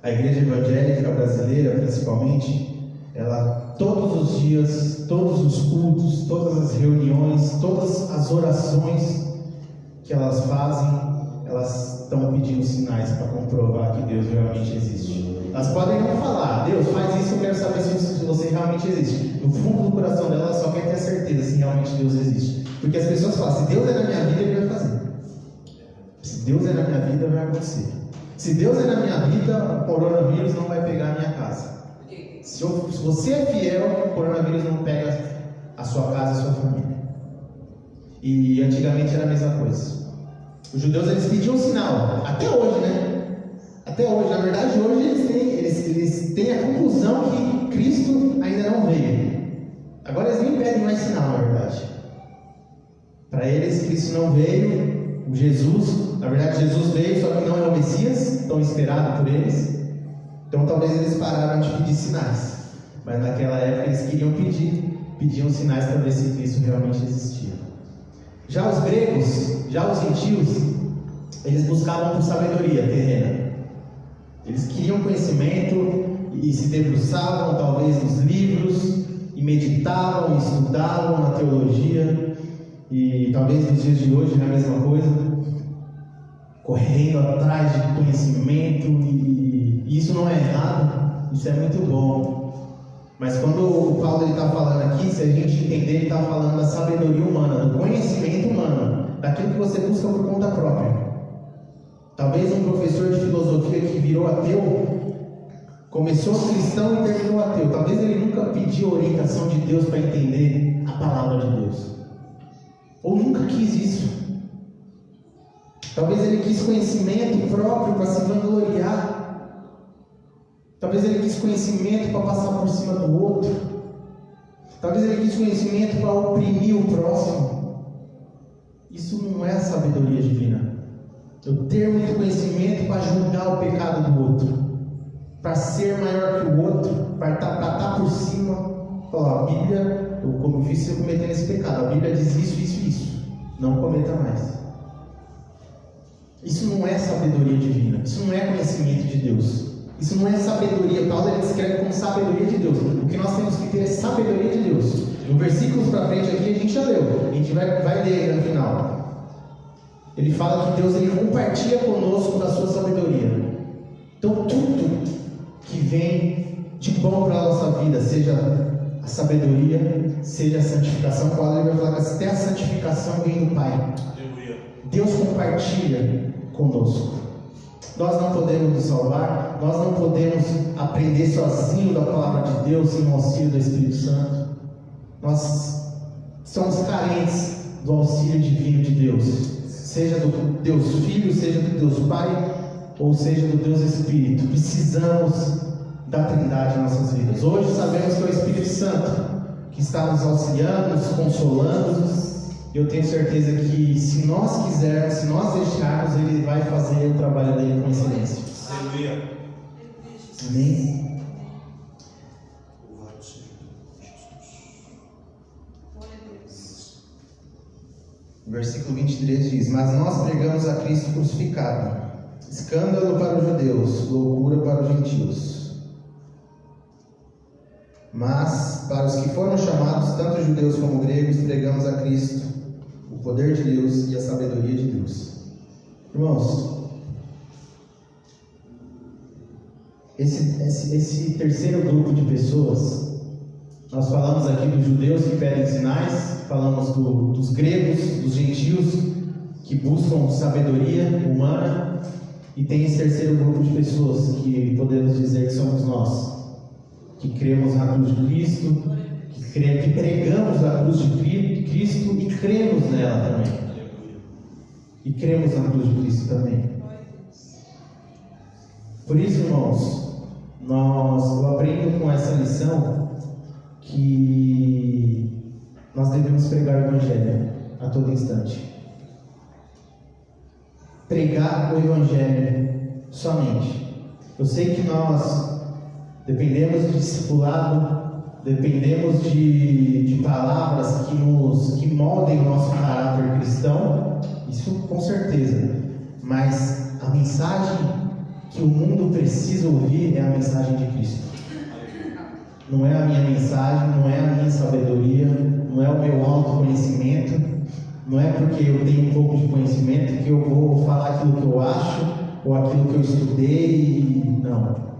A igreja evangélica brasileira, principalmente, ela todos os dias, todos os cultos, todas as reuniões, todas as orações que elas fazem, elas estão pedindo sinais para comprovar que Deus realmente existe. Elas podem não falar: Deus, faz isso, eu quero saber se você realmente existe. No fundo do coração dela, ela só quer ter certeza se realmente Deus existe. Porque as pessoas falam: se Deus é na minha vida, Ele vai fazer. Se Deus é na minha vida, vai acontecer. Se Deus é na minha vida, o coronavírus não vai pegar a minha casa. Se você é fiel, o coronavírus não pega a sua casa e a sua família. E antigamente era a mesma coisa. Os judeus eles pediam um sinal, até hoje, né? Até hoje, na verdade, hoje eles têm a conclusão que Cristo ainda não veio. Agora eles nem pedem mais sinal, na verdade. Para eles, Cristo não veio, Jesus, na verdade, Jesus veio, só que não é o Messias, tão esperado por eles. Então talvez eles pararam de pedir sinais. Mas naquela época eles pediam sinais para ver se Cristo realmente existia. Já os gregos, já os gentios, eles buscavam por sabedoria terrena. Eles queriam conhecimento e se debruçavam talvez nos livros, e meditavam, e estudavam na teologia, e talvez nos dias de hoje é a mesma coisa, correndo atrás de conhecimento, e isso não é errado, isso é muito bom. Mas quando o Paulo está falando aqui, se a gente entender, ele está falando da sabedoria humana, do conhecimento humano, daquilo que você busca por conta própria. Talvez um professor de filosofia que virou ateu, começou cristão e terminou ateu. Talvez ele nunca pediu orientação de Deus para entender a palavra de Deus. Ou nunca quis isso. Talvez ele quis conhecimento próprio para se vangloriar. Talvez ele quis conhecimento para passar por cima do outro. Talvez ele quis conhecimento para oprimir o próximo. Isso não é a sabedoria divina. Eu ter muito conhecimento para julgar o pecado do outro, para ser maior que o outro, para estar por cima. Falar, a Bíblia o vício cometendo esse pecado. A Bíblia diz isso, isso e isso. Não cometa mais. Isso não é sabedoria divina. Isso não é conhecimento de Deus. Isso não é sabedoria. Paulo ele descreve como sabedoria de Deus. O que nós temos que ter é sabedoria de Deus. No versículos para frente aqui a gente já leu. A gente vai ler no final. Ele fala que Deus ele compartilha conosco da sua sabedoria. Então tudo que vem de bom para a nossa vida, seja a sabedoria, seja a santificação, Paulo ele vai falar que até a santificação vem do Pai. Aleluia. Deus compartilha conosco. Nós não podemos nos salvar, nós não podemos aprender sozinho da palavra de Deus sem o auxílio do Espírito Santo. Nós somos carentes do auxílio divino de Deus, seja do Deus Filho, seja do Deus Pai, ou seja do Deus Espírito. Precisamos da Trindade em nossas vidas. Hoje sabemos que é o Espírito Santo que está nos auxiliando, nos consolando. Eu tenho certeza que se nós quisermos, se nós deixarmos, Ele vai fazer o trabalho dele com excelência. Aleluia. Amém? Louvado seja Jesus. O versículo 23 diz: Mas nós pregamos a Cristo crucificado, escândalo para os judeus, loucura para os gentios. Mas para os que foram chamados, tanto judeus como gregos, pregamos a Cristo, o poder de Deus e a sabedoria de Deus. Irmãos, esse terceiro grupo de pessoas, nós falamos aqui dos judeus que pedem sinais, falamos dos gregos, dos gentios que buscam sabedoria humana, e tem esse terceiro grupo de pessoas que podemos dizer que somos nós, que cremos na cruz de Cristo, que pregamos a cruz de Cristo e cremos nela também. E cremos na cruz de Cristo também. Por isso, irmãos, eu aprendo com essa lição que nós devemos pregar o Evangelho a todo instante. Pregar o Evangelho somente. Eu sei que nós dependemos de discipulado, dependemos de palavras que moldem o nosso caráter cristão, isso com certeza, mas a mensagem que o mundo precisa ouvir é a mensagem de Cristo. Não é a minha mensagem, não é a minha sabedoria, não é o meu autoconhecimento, não é porque eu tenho um pouco de conhecimento que eu vou falar aquilo que eu acho ou aquilo que eu estudei, não.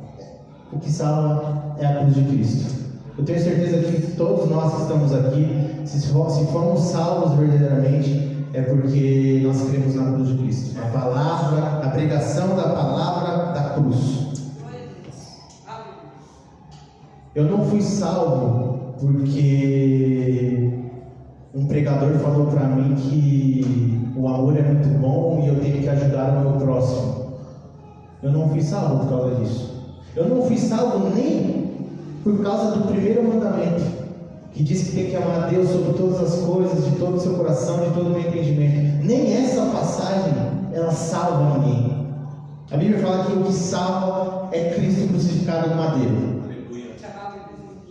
O que salva é a cruz de Cristo. Eu tenho certeza que todos nós que estamos aqui, se formos salvos verdadeiramente, é porque nós cremos na cruz de Cristo. A palavra, a pregação da palavra da cruz. Eu não fui salvo porque um pregador falou para mim que o amor é muito bom e eu tenho que ajudar o meu próximo. Eu não fui salvo por causa disso. Eu não fui salvo nem por causa do primeiro mandamento, que diz que tem que amar a Deus sobre todas as coisas, de todo o seu coração, de todo o meu entendimento. Nem essa passagem, ela salva ninguém. A Bíblia fala que o que salva é Cristo crucificado no madeiro.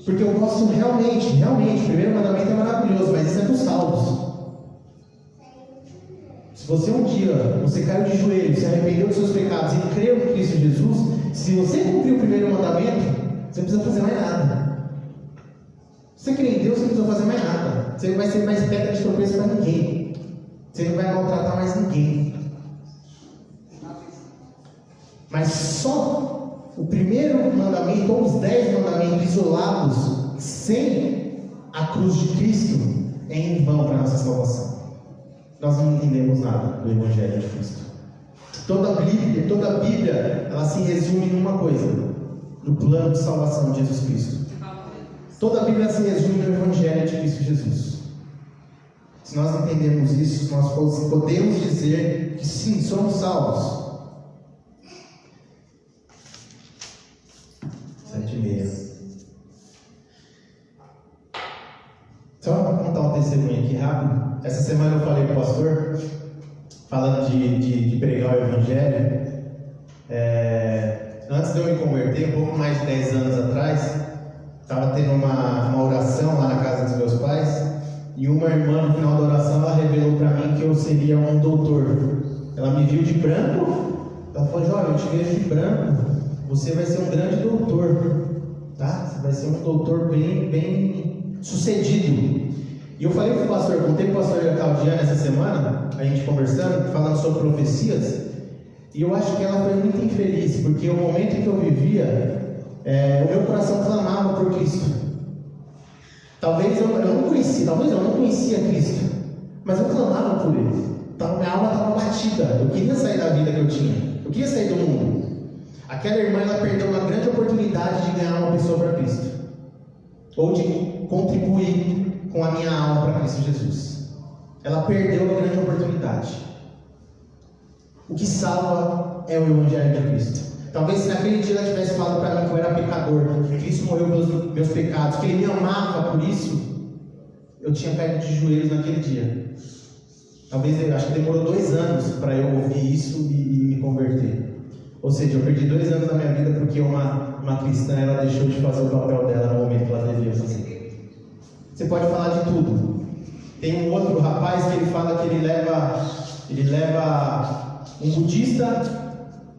Porque eu gosto realmente, o primeiro mandamento é maravilhoso, mas isso é para os salvos. Se você um dia, você caiu de joelhos, se arrependeu dos seus pecados e creu em Cristo Jesus, se você cumprir o primeiro mandamento, você não precisa fazer mais nada. Se você crê em Deus, você não precisa fazer mais nada. Você não vai ser mais pedra de tropeço para ninguém. Você não vai maltratar mais ninguém. Mas só o primeiro mandamento, ou os 10 mandamentos isolados, sem a cruz de Cristo, é em vão para a nossa salvação. Nós não entendemos nada do Evangelho de Cristo. Toda a Bíblia, ela se resume em uma coisa: no plano de salvação de Jesus Cristo. Toda a Bíblia se resume no Evangelho de Cristo Jesus. Se nós entendemos isso, nós podemos dizer que sim, somos salvos. 7:30. Só para contar um testemunho aqui rápido. Essa semana eu falei para o pastor, falando de pregar o Evangelho. Antes de eu me converter, um pouco mais de 10 anos atrás, estava tendo uma oração lá na casa dos meus pais, e uma irmã no final da oração ela revelou para mim que eu seria um doutor. Ela me viu de branco, ela falou: Jovem, eu te vejo de branco, você vai ser um grande doutor, tá? Você vai ser um doutor bem sucedido. E eu falei pro pastor, contei pro pastor Claudiana essa semana, a gente conversando, falando sobre profecias, e eu acho que ela foi muito infeliz, porque o momento que eu vivia, o meu coração clamava por Cristo. Talvez eu não conhecia Cristo, mas eu clamava por Ele. Então minha alma estava batida, eu queria sair da vida que eu tinha, eu queria sair do mundo. Aquela irmã, ela perdeu uma grande oportunidade de ganhar uma pessoa para Cristo, ou de contribuir com a minha alma para Cristo Jesus. Ela perdeu a grande oportunidade. O que salva é o Evangelho de Cristo. Talvez se naquele dia ela tivesse falado para mim que eu era pecador, que Cristo morreu pelos meus pecados, que Ele me amava por isso, eu tinha caído de joelhos naquele dia. Talvez, eu acho que demorou 2 anos para eu ouvir isso e me converter. Ou seja, eu perdi 2 anos da minha vida porque uma cristã, ela deixou de fazer o papel dela no momento que ela devia fazer. Você pode falar de tudo. Tem um outro rapaz que ele fala que ele leva um budista,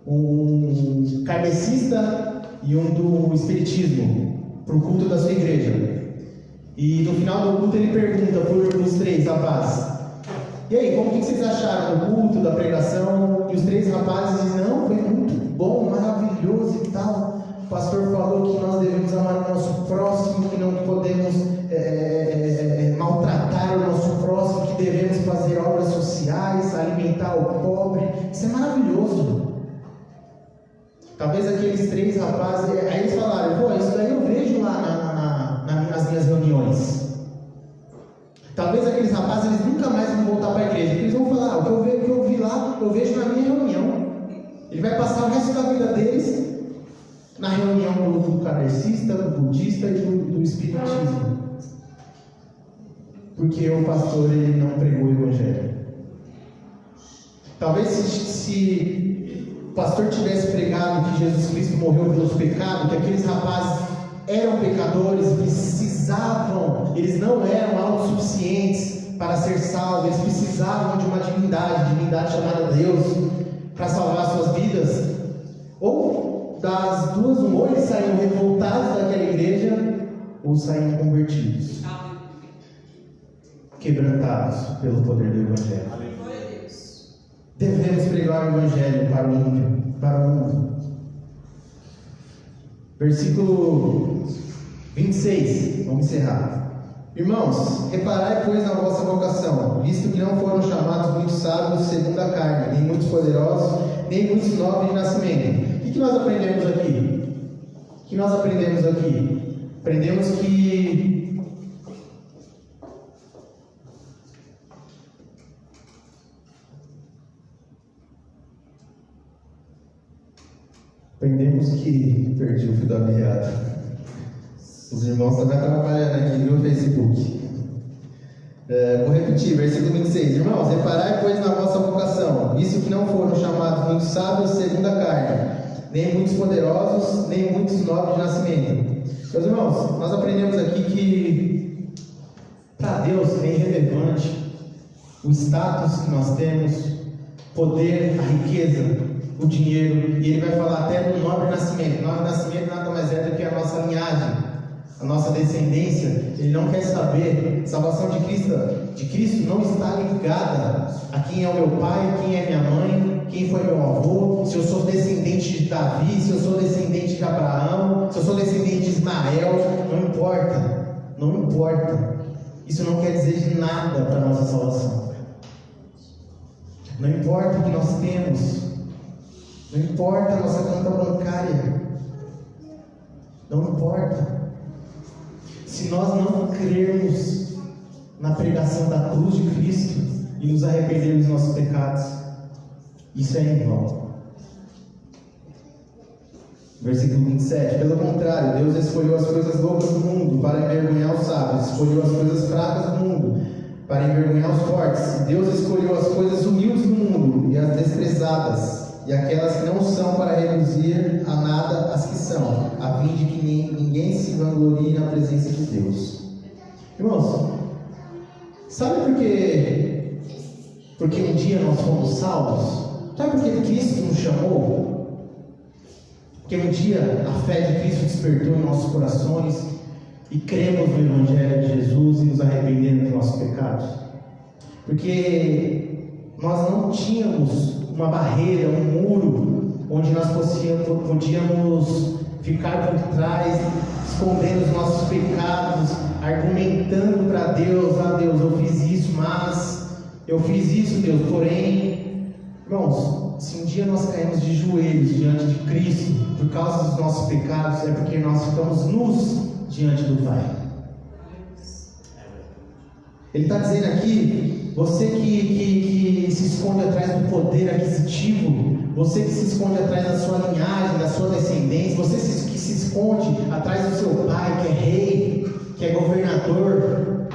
um kardecista e um do espiritismo para o culto da sua igreja. E no final do culto ele pergunta para os 3 rapazes: e aí, como que vocês acharam do culto, da pregação? E os 3 rapazes dizem: não, foi muito bom, maravilhoso e tal. O pastor falou que nós devemos amar o nosso próximo, que não podemos maltratar o nosso próximo, que devemos fazer obras sociais, alimentar o pobre. Isso é maravilhoso. Talvez aqueles 3 rapazes, aí eles falaram: pô, isso daí eu vejo lá nas minhas reuniões. Talvez aqueles rapazes, eles nunca mais vão voltar para a igreja, porque eles vão falar: o que eu vi lá, eu vejo na minha reunião. Ele vai passar o resto da vida deles na reunião do kardecista, do budista e do espiritismo, porque o pastor, ele não pregou o Evangelho. Talvez se o pastor tivesse pregado que Jesus Cristo morreu pelos pecados, que aqueles rapazes eram pecadores, precisavam, eles não eram autossuficientes para ser salvos, eles precisavam de uma divindade chamada Deus, para salvar suas vidas. Ou das duas, ou eles saíam revoltados daquela igreja, ou saíam convertidos, quebrantados pelo poder do Evangelho. Devemos pregar o Evangelho para o mundo. Versículo 26, vamos encerrar. Irmãos, reparai, pois, na vossa vocação, visto que não foram chamados muitos sábios segundo a carne, nem muitos poderosos, nem muitos nobres de nascimento. O que nós aprendemos aqui? Aprendemos que perdi o fio da meada. Os irmãos também trabalhando aqui no Facebook. Vou repetir, versículo 26. Irmãos, reparai, pois, na vossa vocação, visto que não foram chamados muitos sábios segundo a carne, nem muitos poderosos, nem muitos nobres de nascimento. Meus irmãos, nós aprendemos aqui que para Deus é irrelevante o status que nós temos, poder, a riqueza, o dinheiro, e ele vai falar até do nobre nascimento. Nobre nascimento nada mais é do que a nossa linhagem, a nossa descendência. Ele não quer saber. Salvação de Cristo não está ligada a quem é o meu pai, quem é minha mãe, quem foi meu avô, se eu sou descendente de Davi, se eu sou descendente de Abraão, se eu sou descendente de Ismael. Não importa. Isso não quer dizer nada para a nossa salvação. Não importa o que nós temos, não importa a nossa conta bancária, não importa. Se nós não crermos na pregação da cruz de Cristo e nos arrependermos dos nossos pecados, isso é em vão. Versículo 27. Pelo contrário, Deus escolheu as coisas loucas do mundo para envergonhar os sábios, escolheu as coisas fracas do mundo para envergonhar os fortes. Deus escolheu as coisas humildes do mundo e as desprezadas e aquelas que não são, para reduzir a nada as que são, a fim de que ninguém se vanglorie na presença de Deus. Irmãos, sabe por quê? Porque um dia nós fomos salvos? Sabe por que Cristo nos chamou? Porque um dia a fé de Cristo despertou em nossos corações e cremos no Evangelho de Jesus e nos arrependemos dos nossos pecados. Porque nós não tínhamos uma barreira, um muro, onde nós podíamos ficar por trás, escondendo os nossos pecados, argumentando para Deus: ah, Deus, eu fiz isso, mas eu fiz isso, Deus, porém. Irmãos, se um dia nós caímos de joelhos diante de Cristo por causa dos nossos pecados, é porque nós ficamos nus diante do Pai. Ele está dizendo aqui: você que se esconde atrás do poder aquisitivo, você que se esconde atrás da sua linhagem, da sua descendência, você que se esconde atrás do seu pai, que é rei, que é governador,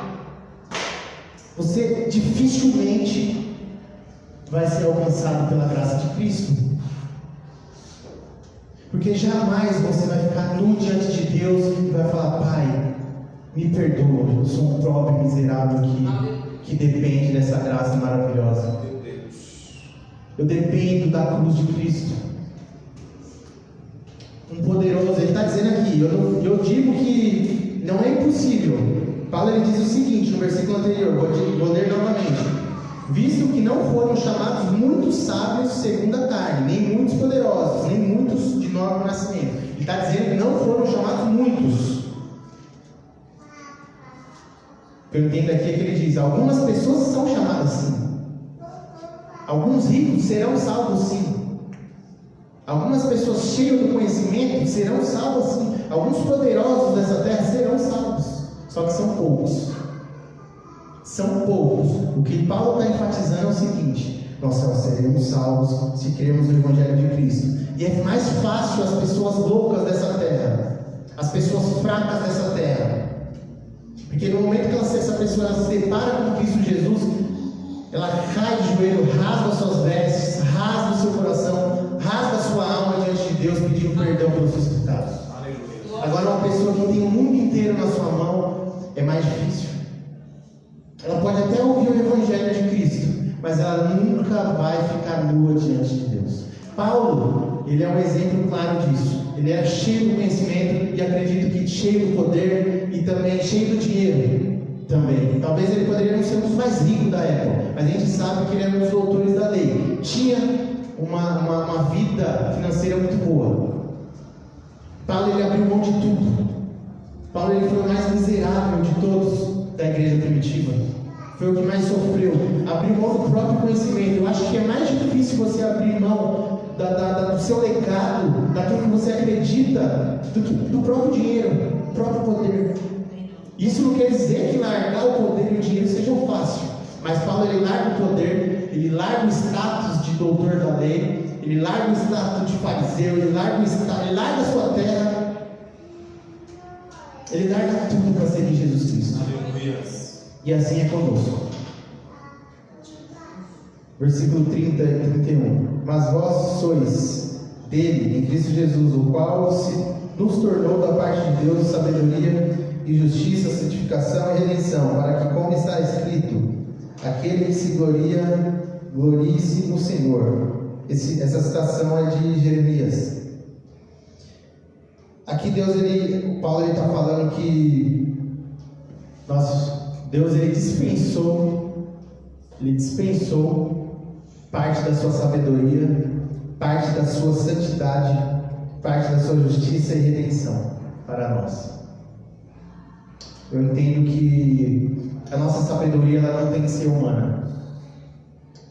você dificilmente vai ser alcançado pela graça de Cristo. Porque jamais você vai ficar nu diante de Deus e vai falar: Pai, me perdoa, eu sou um pobre miserável que depende dessa graça maravilhosa. Eu dependo da cruz de Cristo. Um poderoso, ele está dizendo aqui, eu digo que não é impossível. Paulo, ele diz o seguinte no versículo anterior, vou ler novamente: visto que não foram chamados muitos sábios segundo a carne, nem muitos poderosos, nem muitos de novo nascimento. Ele está dizendo que não foram chamados muitos. O que eu entendo aqui é que ele diz: algumas pessoas são chamadas sim. Alguns ricos serão salvos sim. Algumas pessoas cheias do conhecimento serão salvas sim. Alguns poderosos dessa terra serão salvos. Só que são poucos. São poucos. O que Paulo está enfatizando é o seguinte: nós só seremos salvos se cremos no Evangelho de Cristo. E é mais fácil as pessoas loucas dessa terra, as pessoas fracas dessa terra, porque no momento que essa pessoa se depara com Cristo Jesus, ela cai de joelho, rasga suas vestes, rasga o seu coração, rasga a sua alma diante de Deus, pedindo perdão pelos seus pecados. Agora, uma pessoa que tem o mundo inteiro na sua mão, é mais difícil. Ela pode até ouvir o Evangelho de Cristo, mas ela nunca vai ficar nua diante de Deus. Paulo, ele é um exemplo claro disso. Ele era cheio do conhecimento e acredito que cheio do poder e também cheio do dinheiro também. Talvez ele poderia não ser um dos mais ricos da época, mas a gente sabe que ele era um dos doutores da lei. Tinha uma vida financeira muito boa. Paulo, ele abriu mão de tudo. Paulo, ele foi o mais miserável de todos da igreja primitiva. Foi o que mais sofreu. Abriu mão do próprio conhecimento. Eu acho que é mais difícil você abrir mão do seu legado, daquilo que você acredita, do próprio dinheiro, do próprio poder. Isso não quer dizer que largar o poder e o dinheiro seja fácil. Mas Paulo, ele larga o poder, ele larga o status de doutor da lei, ele larga o status de fariseu, ele larga a sua terra, ele larga tudo para seguir Jesus Cristo. Aleluia. E assim é conosco. Versículo 30 e 31. Mas vós sois dele, em Cristo Jesus, o qual nos tornou da parte de Deus sabedoria e justiça, santificação e redenção, para que, como está escrito, aquele que se glorie-se no Senhor. Essa citação é de Jeremias. Aqui Paulo está falando que Deus ele dispensou parte da sua sabedoria, parte da sua santidade, parte da sua justiça e redenção para nós. Eu entendo que a nossa sabedoria ela não tem que ser humana.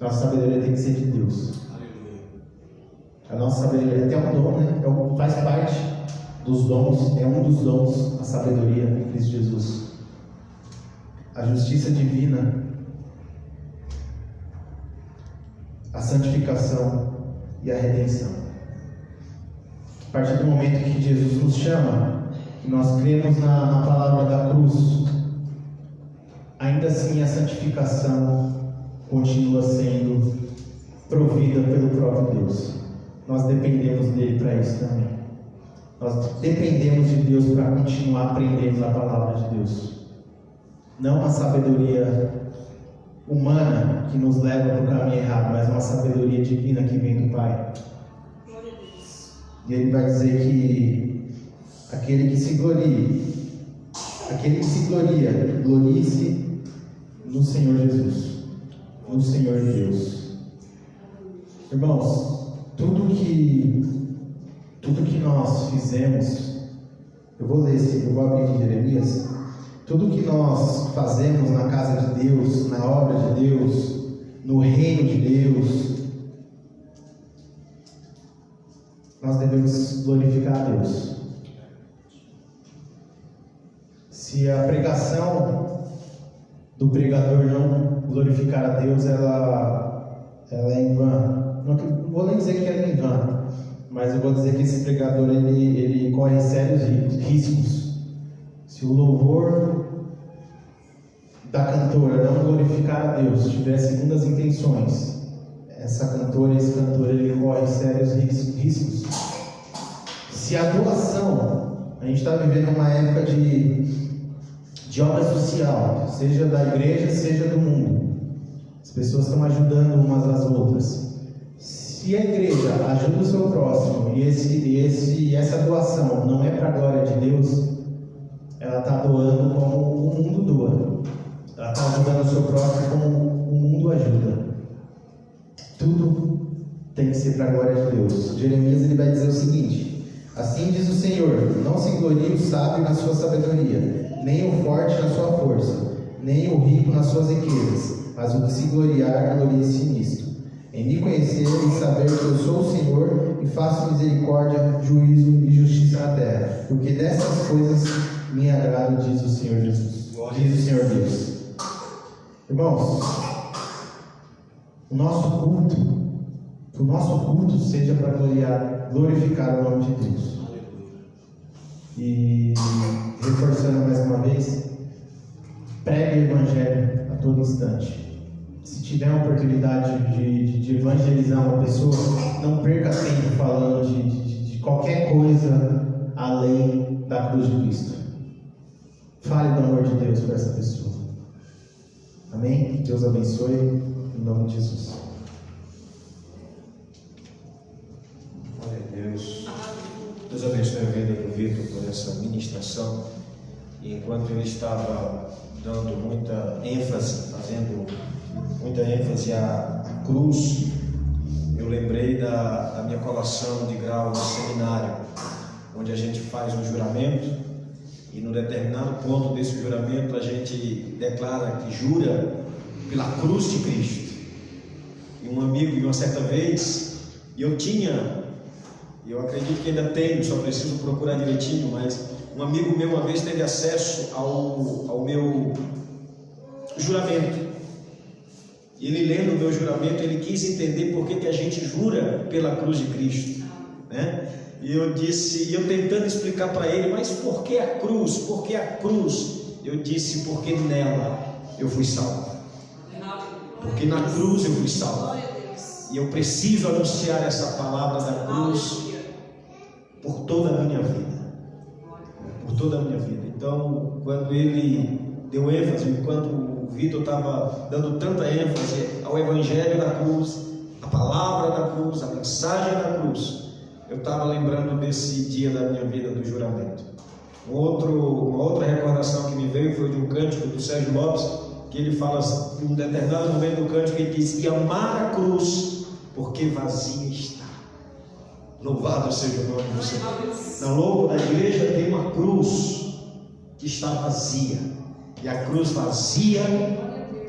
Nossa sabedoria tem que ser de Deus. A nossa sabedoria é até um dom, né? Faz parte dos dons, é um dos dons, a sabedoria em Cristo Jesus. A justiça divina, a santificação e a redenção. A partir do momento que Jesus nos chama, que nós cremos na palavra da cruz, ainda assim a santificação continua sendo provida pelo próprio Deus. nós dependemos dele para isso também. Nós dependemos de Deus para continuar aprendendo a palavra de Deus. Não uma sabedoria humana que nos leva para o caminho errado, mas uma sabedoria divina que vem do Pai. E ele vai dizer que aquele que se gloria, glorie-se no Senhor Jesus, no Senhor Deus. Irmãos, tudo que nós fizemos, eu vou abrir aqui Jeremias. Tudo que nós fazemos na casa de Deus, na obra de Deus, no reino de Deus, nós devemos glorificar a Deus. Se a pregação do pregador não glorificar a Deus, ela é em vão. Não vou nem dizer que ela é em vão, mas eu vou dizer que esse pregador ele corre sérios riscos. Se o louvor da cantora não glorificar a Deus, tiver segundas intenções, essa cantora, esse cantor, ele corre sérios riscos. Se a doação, a gente está vivendo uma época de obra social, seja da igreja, seja do mundo. As pessoas estão ajudando umas às outras. Se a igreja ajuda o seu próximo e essa doação não é para a glória de Deus, ela está doando como o mundo doa. Ela está ajudando o seu próximo como o mundo ajuda. Tudo tem que ser para a glória de Deus. Jeremias ele vai dizer o seguinte: assim diz o Senhor, não se glorie o sábio na sua sabedoria, nem o forte na sua força, nem o rico nas suas riquezas, mas o que se gloriar, glorie-se nisto, em me conhecer e saber que eu sou o Senhor e faço misericórdia, juízo e justiça na terra, porque dessas coisas me agrado, diz o Senhor Jesus, diz o Senhor Deus. Irmãos, o nosso culto seja para glorificar o nome de Deus. E reforçando mais uma vez, pregue o Evangelho a todo instante. Se tiver uma oportunidade de evangelizar uma pessoa, não perca tempo falando de qualquer coisa além da cruz de Cristo. Fale do amor de Deus para essa pessoa. Amém? Deus abençoe, em nome de Jesus. Glória a Deus. Deus abençoe a vida do Vitor por essa ministração. E enquanto ele estava dando muita ênfase, fazendo muita ênfase à cruz, eu lembrei da minha colação de grau no seminário, onde a gente faz um juramento. E no determinado ponto desse juramento a gente declara que jura pela cruz de Cristo. E um amigo, uma certa vez, eu acredito que ainda tenho, só preciso procurar direitinho, mas um amigo meu uma vez teve acesso ao meu juramento. E ele lendo o meu juramento, ele quis entender por que a gente jura pela cruz de Cristo, né? E eu tentando explicar para ele, mas por que a cruz? Por que a cruz? Eu disse, porque nela eu fui salvo. Porque na cruz eu fui salvo. E eu preciso anunciar essa palavra da cruz por toda a minha vida. Por toda a minha vida. Então, quando ele deu ênfase, enquanto o Vitor estava dando tanta ênfase ao Evangelho da cruz, a palavra da cruz, a mensagem da cruz, eu estava lembrando desse dia da minha vida do juramento. Uma outra recordação que me veio foi de um cântico do Sérgio Lopes, que ele fala, em um determinado momento do cântico, ele diz: e amar a cruz, porque vazia está. Louvado seja o nome do Senhor. Na logo da igreja tem uma cruz que está vazia, e a cruz vazia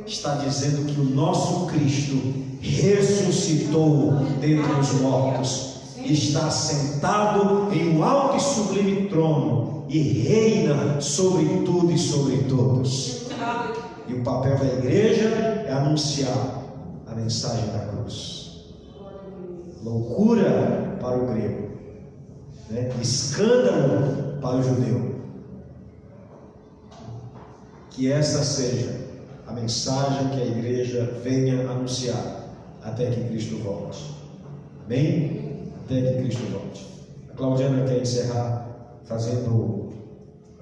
está dizendo que o nosso Cristo ressuscitou dentre os mortos, está sentado em um alto e sublime trono e reina sobre tudo e sobre todos. E o papel da igreja é anunciar a mensagem da cruz. Loucura para o grego, né? Escândalo para o judeu. Que essa seja a mensagem que a igreja venha anunciar até que Cristo volte. Amém? até que Cristo volte. A Claudiana quer encerrar fazendo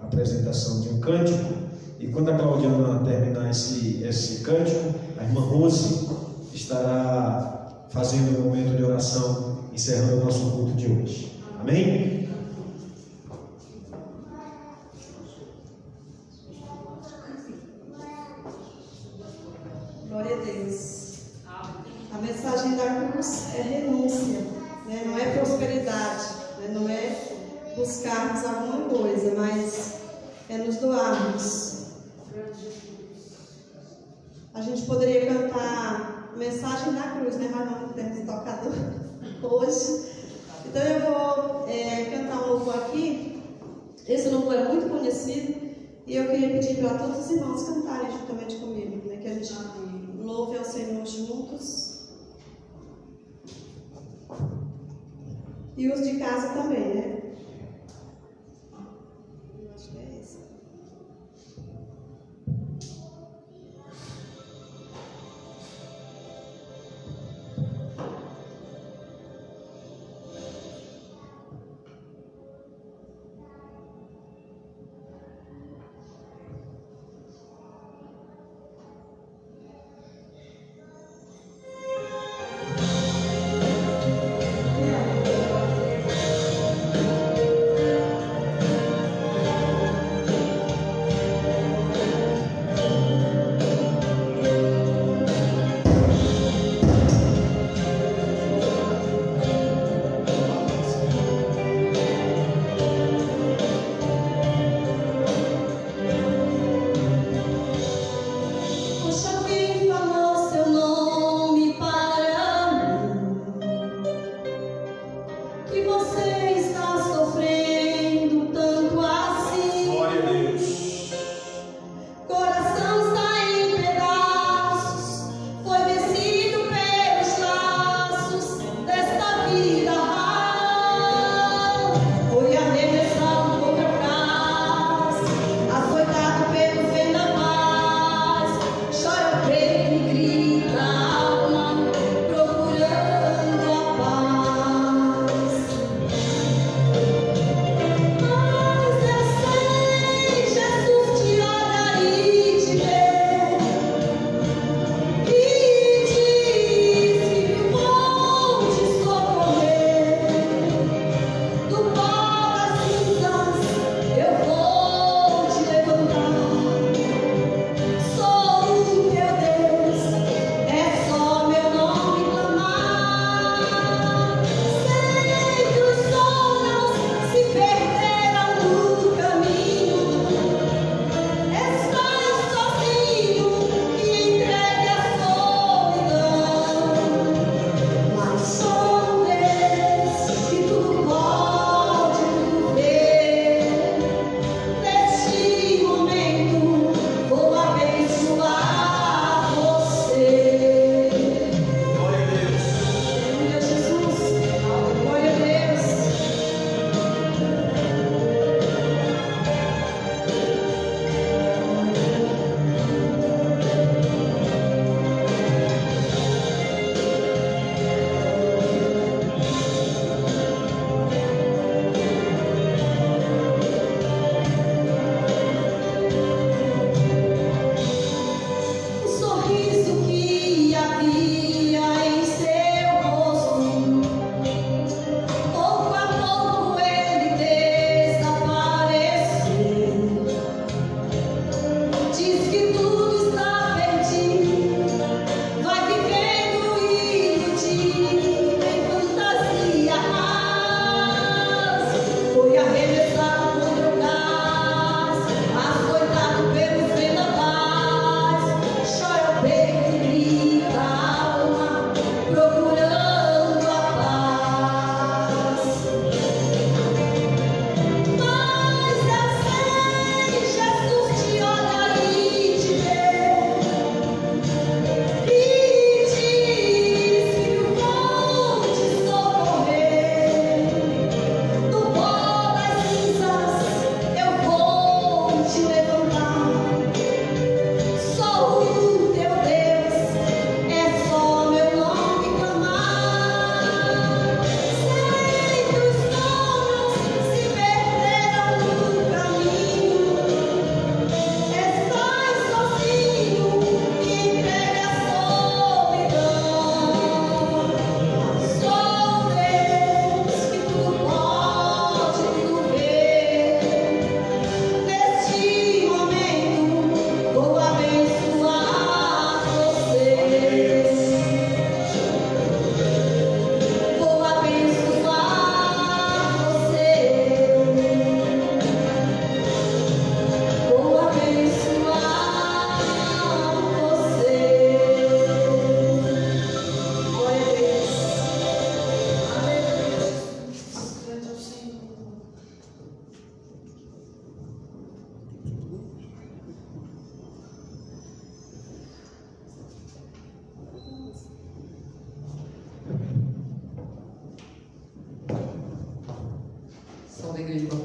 a apresentação de um cântico, e quando a Claudiana terminar esse cântico, a irmã Rose estará fazendo um momento de oração, encerrando o nosso culto de hoje. Amém? Glória a Deus. A mensagem da cruz é renúncia, né? Não é prosperidade, né? Não é buscarmos alguma coisa, mas é nos doarmos. A gente poderia cantar a mensagem da cruz, né? Mas não temos tocador hoje. Então eu vou cantar um louvor aqui. Esse louvor é muito conhecido e eu queria pedir para todos os irmãos cantarem juntamente comigo, né? Que a gente louve ao Senhor juntos. E os de casa também, né? Eu acho que é esse.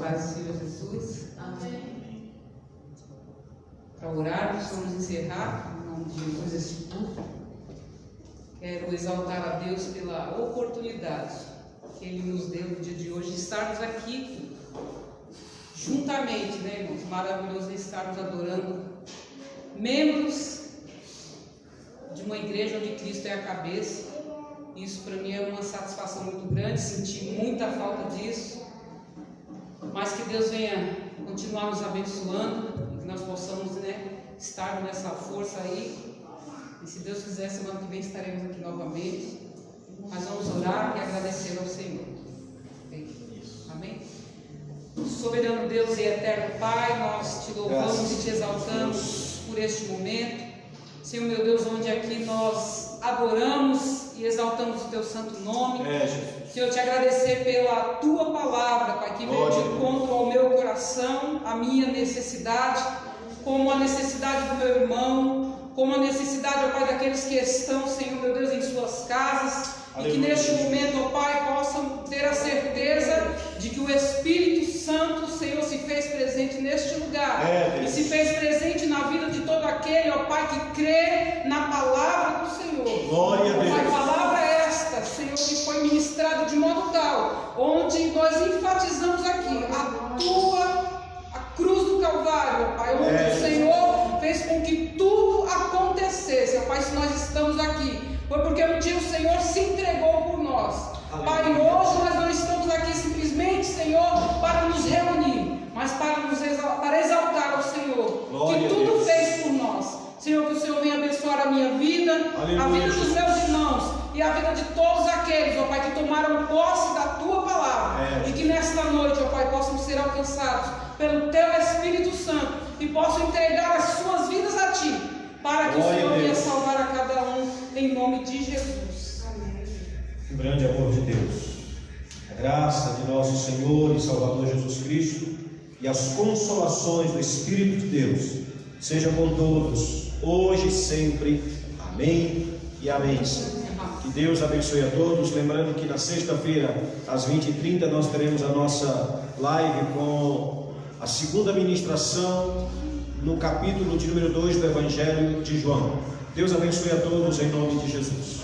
paz do Senhor Jesus. Amém. Para orarmos, vamos encerrar, em nome de Jesus, esse culto. Quero exaltar a Deus pela oportunidade que Ele nos deu no dia de hoje, de estarmos aqui juntamente, né, irmãos? Maravilhoso estarmos adorando membros de uma igreja onde Cristo é a cabeça. Isso para mim é uma satisfação muito grande, senti muita falta disso, mas que Deus venha continuar nos abençoando e que nós possamos, né, estar nessa força aí. E se Deus quiser, semana que vem estaremos aqui novamente. Mas vamos orar e agradecer ao Senhor. Amém? Soberano Deus e eterno Pai, nós te louvamos e te exaltamos por este momento. Senhor meu Deus, onde aqui nós adoramos e exaltamos o teu santo nome. Senhor, te agradecer pela tua palavra, Pai, que veio de encontro ao meu coração, a minha necessidade, como a necessidade do meu irmão, como a necessidade, ó Pai, daqueles que estão, Senhor meu Deus, em suas casas. Aleluia. E que neste momento, ó Pai, possam ter a certeza de que o Espírito Santo, Senhor, se fez presente neste lugar. E se fez presente na vida de todo aquele, ó Pai, que crê na palavra do Senhor. Glória a Deus. Pai, palavra esta, Senhor, que foi ministrada de modo tal, onde nós enfatizamos aqui a cruz do Calvário, ó Pai, onde o Senhor fez com que tudo acontecesse, ó Pai. Se nós estamos aqui, foi porque um dia o Senhor se entregou por nós. Pai, hoje nós não estamos aqui simplesmente, Senhor, para nos reunir, mas para exaltar ao Senhor, que tudo fez por nós. Senhor, que o Senhor venha abençoar a minha vida, a vida dos meus irmãos e a vida de todos aqueles, ó Pai, que tomaram posse da Tua palavra. E que nesta noite, ó Pai, possam ser alcançados pelo Teu Espírito Santo e possam entregar as suas vidas a Ti, para que o Senhor venha salvar a cada um, em nome de Jesus. Amém. O grande amor de Deus, a graça de nosso Senhor e Salvador Jesus Cristo e as consolações do Espírito de Deus sejam com todos, hoje e sempre. Amém e amém. Que Deus abençoe a todos. Lembrando que na sexta-feira, às 20h30, nós teremos a nossa live com a segunda ministração no capítulo de número 2 do Evangelho de João. Deus abençoe a todos em nome de Jesus.